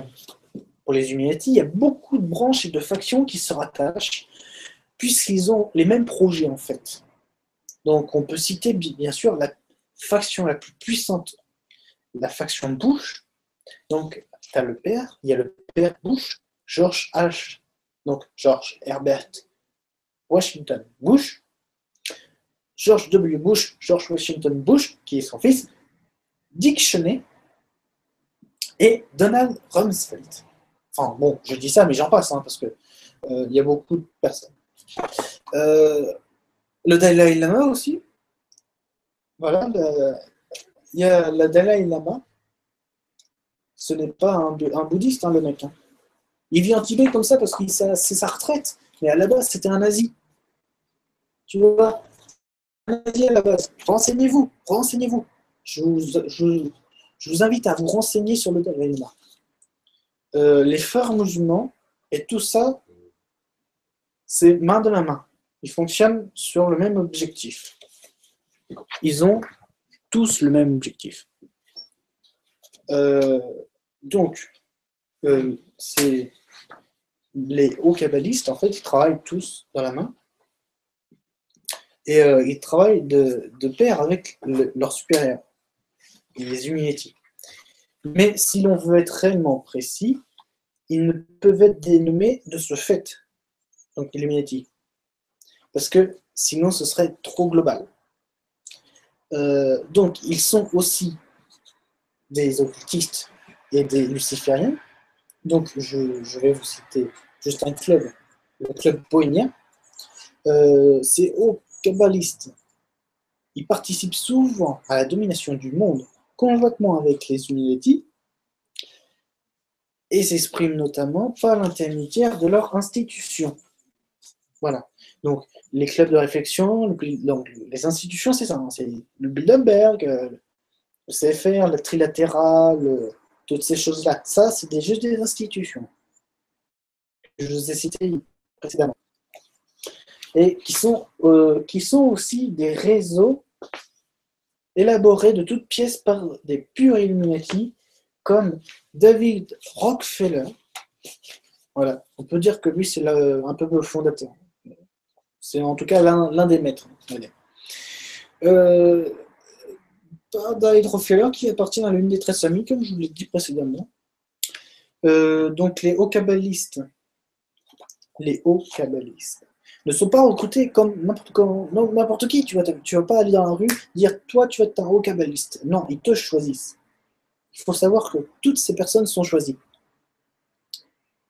pour les Illuminati, il y a beaucoup de branches et de factions qui se rattachent puisqu'ils ont les mêmes projets en fait. Donc on peut citer bien sûr la faction la plus puissante, la faction Bush. Donc tu as le père, il y a le père Bush, George H. Donc George Herbert Washington Bush, George W. Bush, George Washington Bush, qui est son fils, Dick Cheney et Donald Rumsfeld. Enfin bon, je dis ça, mais j'en passe, parce que y a beaucoup de personnes. Le Dalai Lama aussi. Voilà, il y a le Dalai Lama. Ce n'est pas un bouddhiste, le mec. Il vit en Tibet comme ça parce que c'est sa retraite. Mais à la base, c'était un nazi. Tu vois, un nazi à la base. Renseignez-vous. Je vous invite à vous renseigner sur le Dalai Lama. Les frères musulmans et tout ça, c'est main de la main. Ils fonctionnent sur le même objectif. Ils ont tous le même objectif. Donc, c'est les hauts kabbalistes, en fait, ils travaillent tous dans la main. Et ils travaillent de pair avec leurs supérieurs, les Illuminati. Mais si l'on veut être réellement précis, ils ne peuvent être dénommés de ce fait, donc Illuminati. Parce que sinon, ce serait trop global. Donc, ils sont aussi des occultistes et des lucifériens. Donc, je vais vous citer juste un club, le club bohémien. Ces hauts kabbalistes, ils participent souvent à la domination du monde conjointement avec les Illuminati et s'expriment notamment par l'intermédiaire de leur institution. Voilà. Donc, les clubs de réflexion, donc, les institutions, c'est ça. C'est le Bilderberg, le CFR, le trilatéral, toutes ces choses-là. Ça, c'est juste des institutions. Je vous ai cités précédemment. Et qui sont aussi des réseaux élaborés de toutes pièces par des purs Illuminati, comme David Rockefeller. Voilà, on peut dire que lui, c'est un peu le fondateur. C'est en tout cas l'un des maîtres. David Rockefeller, qui appartient à l'une des 13 familles, comme je vous l'ai dit précédemment. Donc les hauts kabbalistes ne sont pas recrutés comme n'importe qui. Tu vas pas aller dans la rue dire toi tu vas être un haut kabbaliste. Non, ils te choisissent. Il faut savoir que toutes ces personnes sont choisies.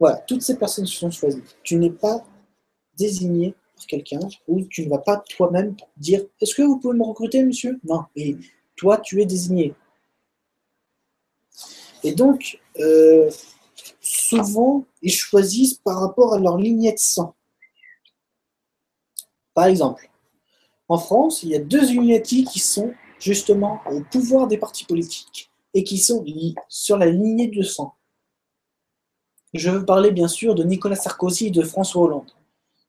Voilà, toutes ces personnes sont choisies. Tu n'es pas désigné par quelqu'un ou tu ne vas pas toi-même dire est-ce que vous pouvez me recruter, monsieur? Non, et toi tu es désigné. Et donc, souvent, ils choisissent par rapport à leur lignée de sang. Par exemple, en France, il y a 2 Illuminati qui sont justement au pouvoir des partis politiques et qui sont sur la lignée de sang. Je veux parler bien sûr de Nicolas Sarkozy et de François Hollande.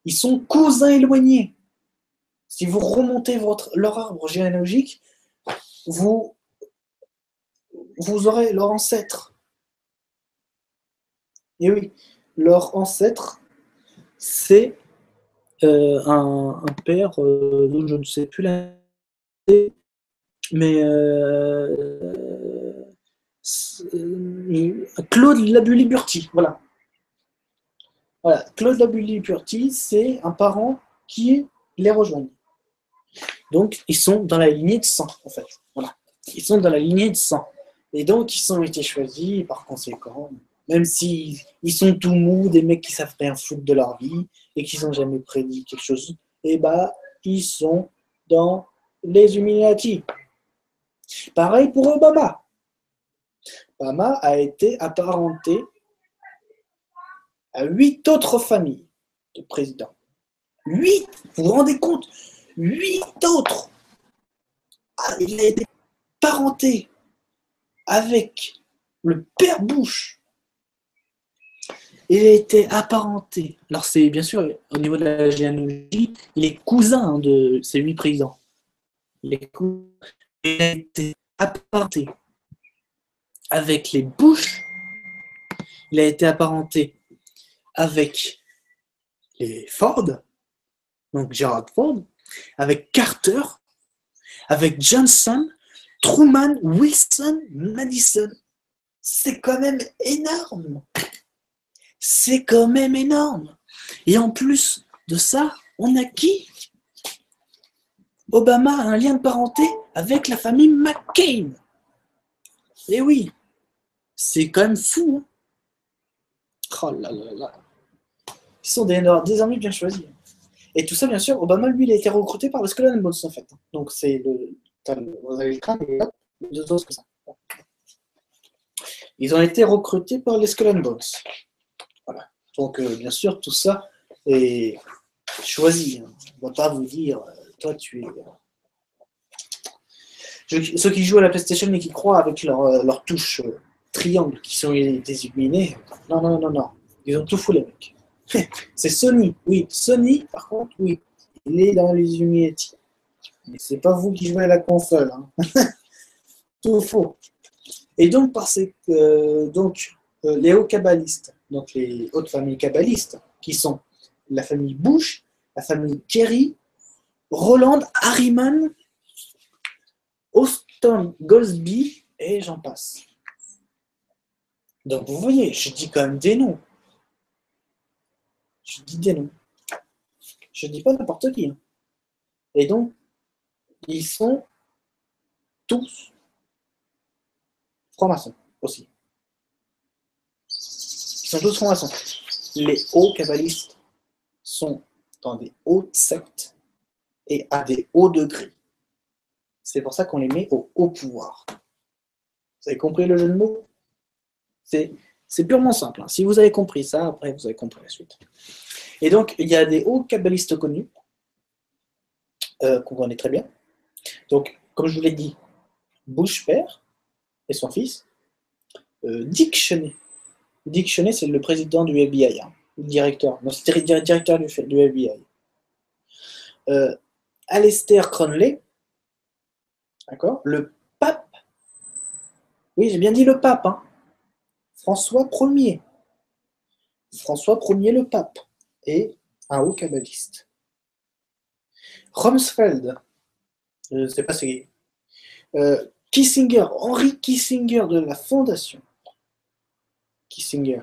Ils sont cousins éloignés. Si vous remontez leur arbre généalogique, vous aurez leur ancêtre. Et oui, leur ancêtre, c'est un père dont je ne sais plus la mais Claude Labulli-Burti, voilà. Voilà, Claude Labulli-Burti, c'est un parent qui les rejoint. Donc, ils sont dans la lignée de sang, en fait. Voilà. Ils sont dans la lignée de sang. Et donc, ils ont été choisis, et par conséquent, même s'ils sont tout mous, des mecs qui savent rien foutre de leur vie, et qui n'ont jamais prédit quelque chose, et bah, ils sont dans les Illuminati. Pareil pour Obama. Obama a été apparenté à 8 autres familles de présidents. 8, vous vous rendez compte? 8 autres. Il a été parenté avec le père Bush. Il a été apparenté. Alors c'est bien sûr, au niveau de la généalogie, il est cousin de ces 8 présidents. Il a été apparenté avec les Bush. Il a été apparenté avec les Ford. donc Gerald Ford, avec Carter, avec Johnson, Truman, Wilson, Madison. C'est quand même énorme. C'est quand même énorme. Et en plus de ça, on a qui? Obama a un lien de parenté avec la famille McCain. Et oui, c'est quand même fou. Hein. Oh là là là. Ils sont des amis bien choisis. Et tout ça, bien sûr, Obama, lui, il a été recruté par le Skull and Bones, en fait. Donc, c'est le. Vous avez le crâne, et là, deux os comme ça. Ils ont été recrutés par les Skull and Bones. Voilà. Donc, bien sûr, tout ça est choisi. Hein. On ne va pas vous dire, toi, tu es. Ceux qui jouent à la PlayStation et qui croient avec leur touche triangle, qui sont des illuminés, non, non, non, non. Ils ont tout fou, les mecs. C'est Sony, oui. Sony, par contre, oui. Il est dans les Illuminati. Mais c'est pas vous qui jouez à la console. Hein. Tout faux. Et donc, les hauts kabbalistes, donc les hautes familles kabbalistes, qui sont la famille Bush, la famille Kerry, Roland Harriman, Austin Goldsby, et j'en passe. Donc, vous voyez, je dis quand même des noms. Je dis des noms. Je dis pas n'importe qui. Hein. Et donc, ils sont tous francs-maçons aussi. Ils sont tous francs-maçons. Les hauts kabbalistes sont dans des hautes sectes et à des hauts degrés. C'est pour ça qu'on les met au haut pouvoir. Vous avez compris le jeu de mots? C'est purement simple. Hein. Si vous avez compris ça, après vous avez compris la suite. Et donc, il y a des hauts kabbalistes connus, qu'on connaît très bien. Donc, comme je vous l'ai dit, Bush père et son fils, Dick Cheney. Dick Cheney, c'est le président du FBI, hein, le directeur. Non, c'était directeur du FBI. Aleister Crowley, d'accord, le pape. Oui, j'ai bien dit le pape, hein. François Ier. François Ier le pape. Et un haut kabbaliste. Rumsfeld, je ne sais pas si. Kissinger, Henry Kissinger de la Fondation. Kissinger.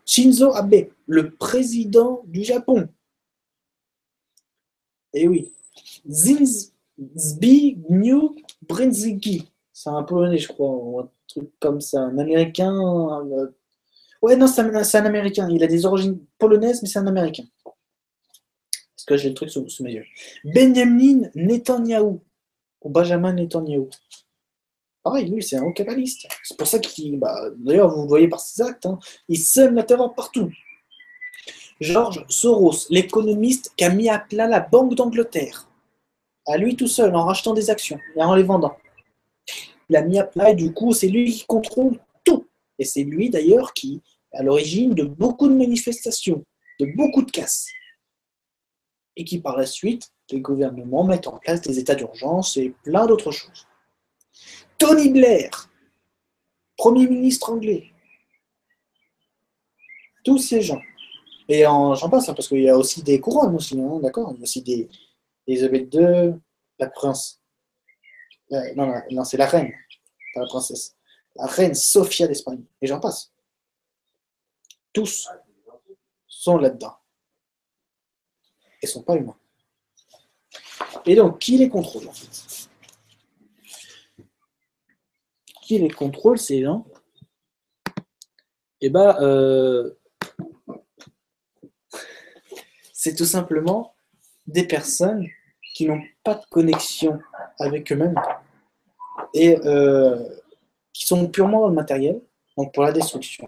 Shinzo Abe, le président du Japon. Et oui. Zbigniew Brzezinski. C'est un polonais, je crois, ou un truc comme ça. Un américain. Ouais, non, c'est un américain. Il a des origines polonaises, mais c'est un américain. Parce que j'ai le truc sous mes yeux. Benjamin Netanyahu. Ou Benjamin Netanyahu. Pareil, lui, c'est un haut kabbaliste. C'est pour ça qu'il. D'ailleurs, vous le voyez par ses actes, hein, il sème la terreur partout. George Soros, l'économiste qui a mis à plat la Banque d'Angleterre. À lui tout seul, en rachetant des actions et en les vendant. Il a mis à plat et du coup, c'est lui qui contrôle tout. Et c'est lui d'ailleurs qui est à l'origine de beaucoup de manifestations, de beaucoup de casses. Et qui par la suite, les gouvernements mettent en place des états d'urgence et plein d'autres choses. Tony Blair, Premier ministre anglais. Tous ces gens. Et j'en passe, hein, parce qu'il y a aussi des couronnes aussi, hein, d'accord. Il y a aussi des Elisabeth II, la prince. Non, c'est la reine, pas la princesse. La reine Sofia d'Espagne. Et j'en passe. Tous sont là-dedans. Et ne sont pas humains. Et donc, qui les contrôle, en fait? Qui les contrôle, ces gens? Eh ben, c'est tout simplement des personnes qui n'ont pas de connexion avec eux-mêmes et qui sont purement dans le matériel, donc pour la destruction.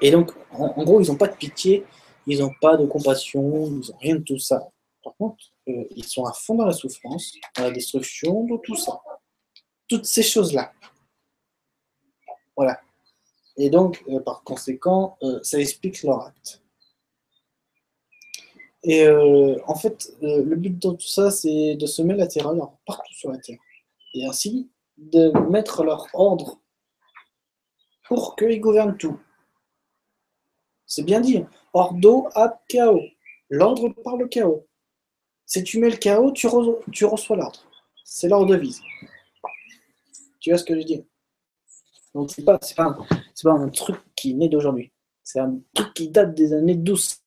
Et donc, en gros, ils n'ont pas de pitié, ils n'ont pas de compassion, ils n'ont rien de tout ça. Par contre, ils sont à fond dans la souffrance, dans la destruction, dans tout ça. Toutes ces choses-là. Voilà. Et donc, par conséquent, ça explique leur acte. Et en fait, le but de tout ça, c'est de semer la terreur partout sur la Terre. Et ainsi, de mettre leur ordre pour qu'ils gouvernent tout. C'est bien dit. Ordo ab chaos. L'ordre par le chaos. Si tu mets le chaos, tu reçois l'ordre. C'est leur devise. Tu vois ce que je dis? Donc c'est pas un truc qui naît d'aujourd'hui. C'est un truc qui date des années 1200,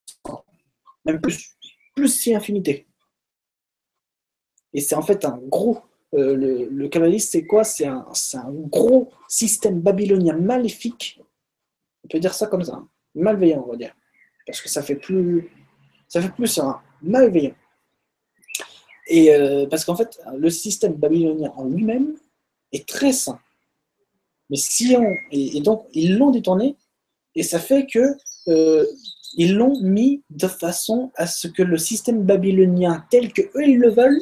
même plus si infinité. Et c'est en fait un gros. Le kabbalisme, c'est quoi? C'est un gros système babylonien maléfique. On peut dire ça comme ça. Malveillant, on va dire. Parce que ça fait plus un malveillant. Et parce qu'en fait, le système babylonien en lui-même est très sain. Mais si on. Et donc, ils l'ont détourné, et ça fait que. Ils l'ont mis de façon à ce que le système babylonien tel que eux ils le veulent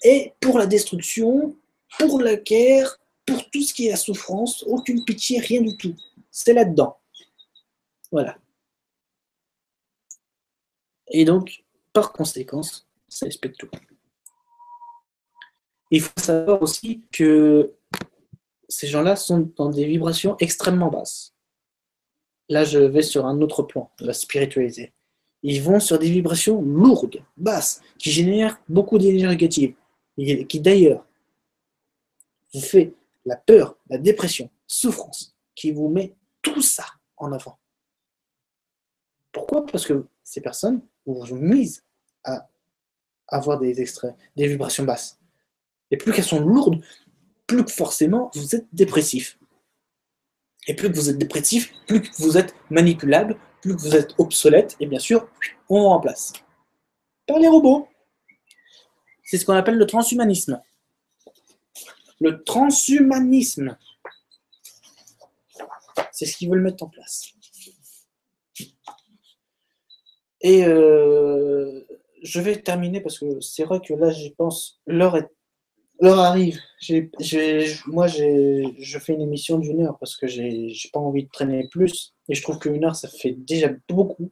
est pour la destruction, pour la guerre, pour tout ce qui est la souffrance, aucune pitié, rien du tout. C'est là-dedans. Voilà. Et donc, par conséquence, ça explique tout. Il faut savoir aussi que ces gens-là sont dans des vibrations extrêmement basses. Là, je vais sur un autre plan, la spiritualité. Ils vont sur des vibrations lourdes, basses, qui génèrent beaucoup d'énergie négative, et qui d'ailleurs vous fait la peur, la dépression, souffrance, qui vous met tout ça en avant. Pourquoi? Parce que ces personnes vous misent à avoir des extraits, des vibrations basses. Et plus qu'elles sont lourdes, plus que forcément vous êtes dépressif. Et plus que vous êtes dépressif, plus que vous êtes manipulable, plus que vous êtes obsolète, et bien sûr, on remplace. Par les robots. C'est ce qu'on appelle le transhumanisme. Le transhumanisme. C'est ce qu'ils veulent mettre en place. Et je vais terminer parce que c'est vrai que là, j'y pense, l'heure arrive. Moi, je fais une émission d'1 heure parce que j'ai pas envie de traîner plus. Et je trouve qu'une heure, ça fait déjà beaucoup.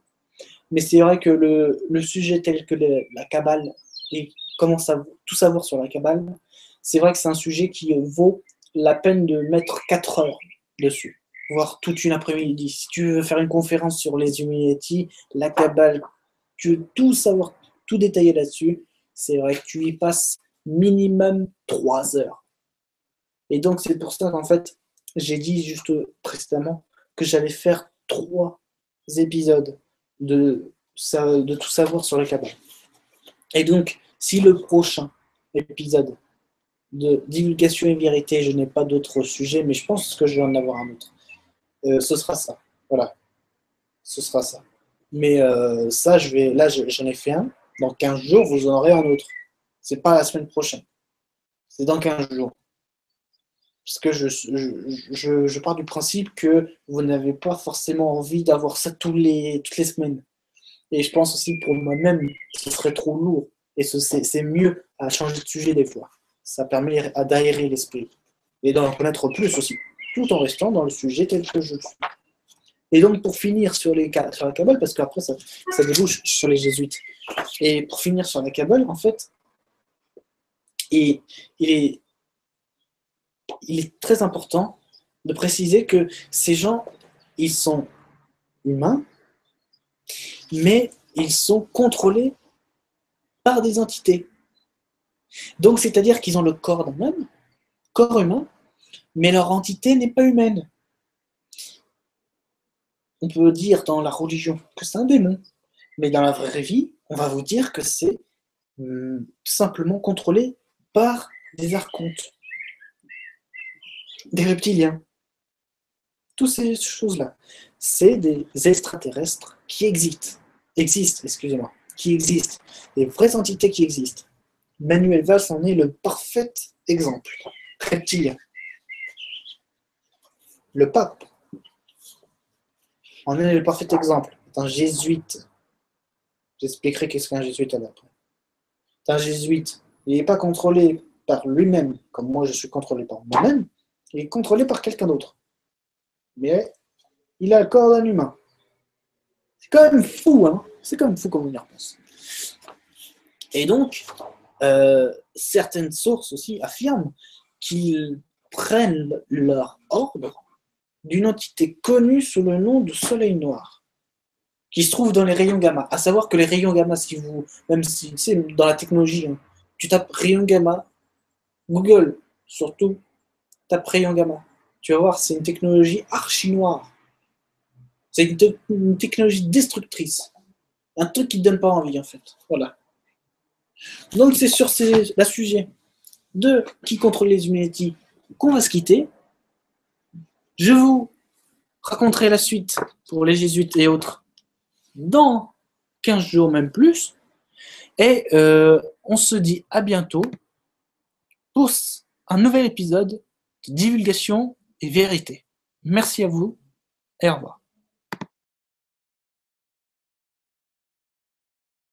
Mais c'est vrai que le sujet tel que la Kabbale et comment tout savoir sur la Kabbale, c'est vrai que c'est un sujet qui vaut la peine de mettre 4 heures dessus, voire toute une après-midi. Si tu veux faire une conférence sur les Illuminati, la Kabbale, tu veux tout savoir, tout détailler là-dessus, c'est vrai que tu y passes minimum 3 heures. Et donc, c'est pour ça qu'en fait, j'ai dit juste précédemment que j'allais faire 3 épisodes de tout savoir sur la Kabbale. Et donc, si le prochain épisode de divulgation et vérité, je n'ai pas d'autres sujets, mais je pense que je vais en avoir un autre, ce sera ça. Voilà, ce sera ça. Mais ça, j'en ai fait un. Dans 15 jours, vous en aurez un autre. C'est pas la semaine prochaine. C'est dans 15 jours. Parce que je pars du principe que vous n'avez pas forcément envie d'avoir ça toutes les semaines. Et je pense aussi pour moi-même, ce serait trop lourd. Et c'est mieux à changer de sujet des fois. Ça permet d'aérer l'esprit. Et d'en connaître plus aussi. Tout en restant dans le sujet tel que je suis. Et donc pour finir sur la Kabbale, parce qu'après ça débouche sur les jésuites. Et pour finir sur la Kabbale, en fait, il est très important de préciser que ces gens, ils sont humains, mais ils sont contrôlés par des entités. Donc, c'est-à-dire qu'ils ont le corps d'un homme, corps humain, mais leur entité n'est pas humaine. On peut dire dans la religion que c'est un démon, mais dans la vraie vie, on va vous dire que c'est simplement contrôlé par des archontes, des reptiliens. Toutes ces choses-là, c'est des extraterrestres qui existent, des vraies entités qui existent. Manuel Valls en est le parfait exemple. Reptilien. Le pape en est le parfait exemple. C'est un jésuite. J'expliquerai qu'est-ce qu'un jésuite à l'après. C'est un jésuite. Il n'est pas contrôlé par lui-même, comme moi je suis contrôlé par moi-même. Il est contrôlé par quelqu'un d'autre. Mais il a le corps d'un humain. C'est quand même fou, hein. C'est quand même fou quand on y repense. Et donc, certaines sources aussi affirment qu'ils prennent leur ordre d'une entité connue sous le nom de Soleil Noir. qui se trouve dans les rayons gamma. À savoir que les rayons gamma, même si tu sais, dans la technologie, hein, tu tapes rayon gamma, Google, surtout, tape rayon gamma. Tu vas voir, c'est une technologie archi noire. C'est une technologie destructrice. Un truc qui ne donne pas envie, en fait. Voilà. Donc, c'est sur la sujet de qui contrôle les Illuminati qu'on va se quitter. Je vous raconterai la suite pour les jésuites et autres dans 15 jours, même plus. Et on se dit à bientôt pour un nouvel épisode de divulgation et vérité. Merci à vous et au revoir.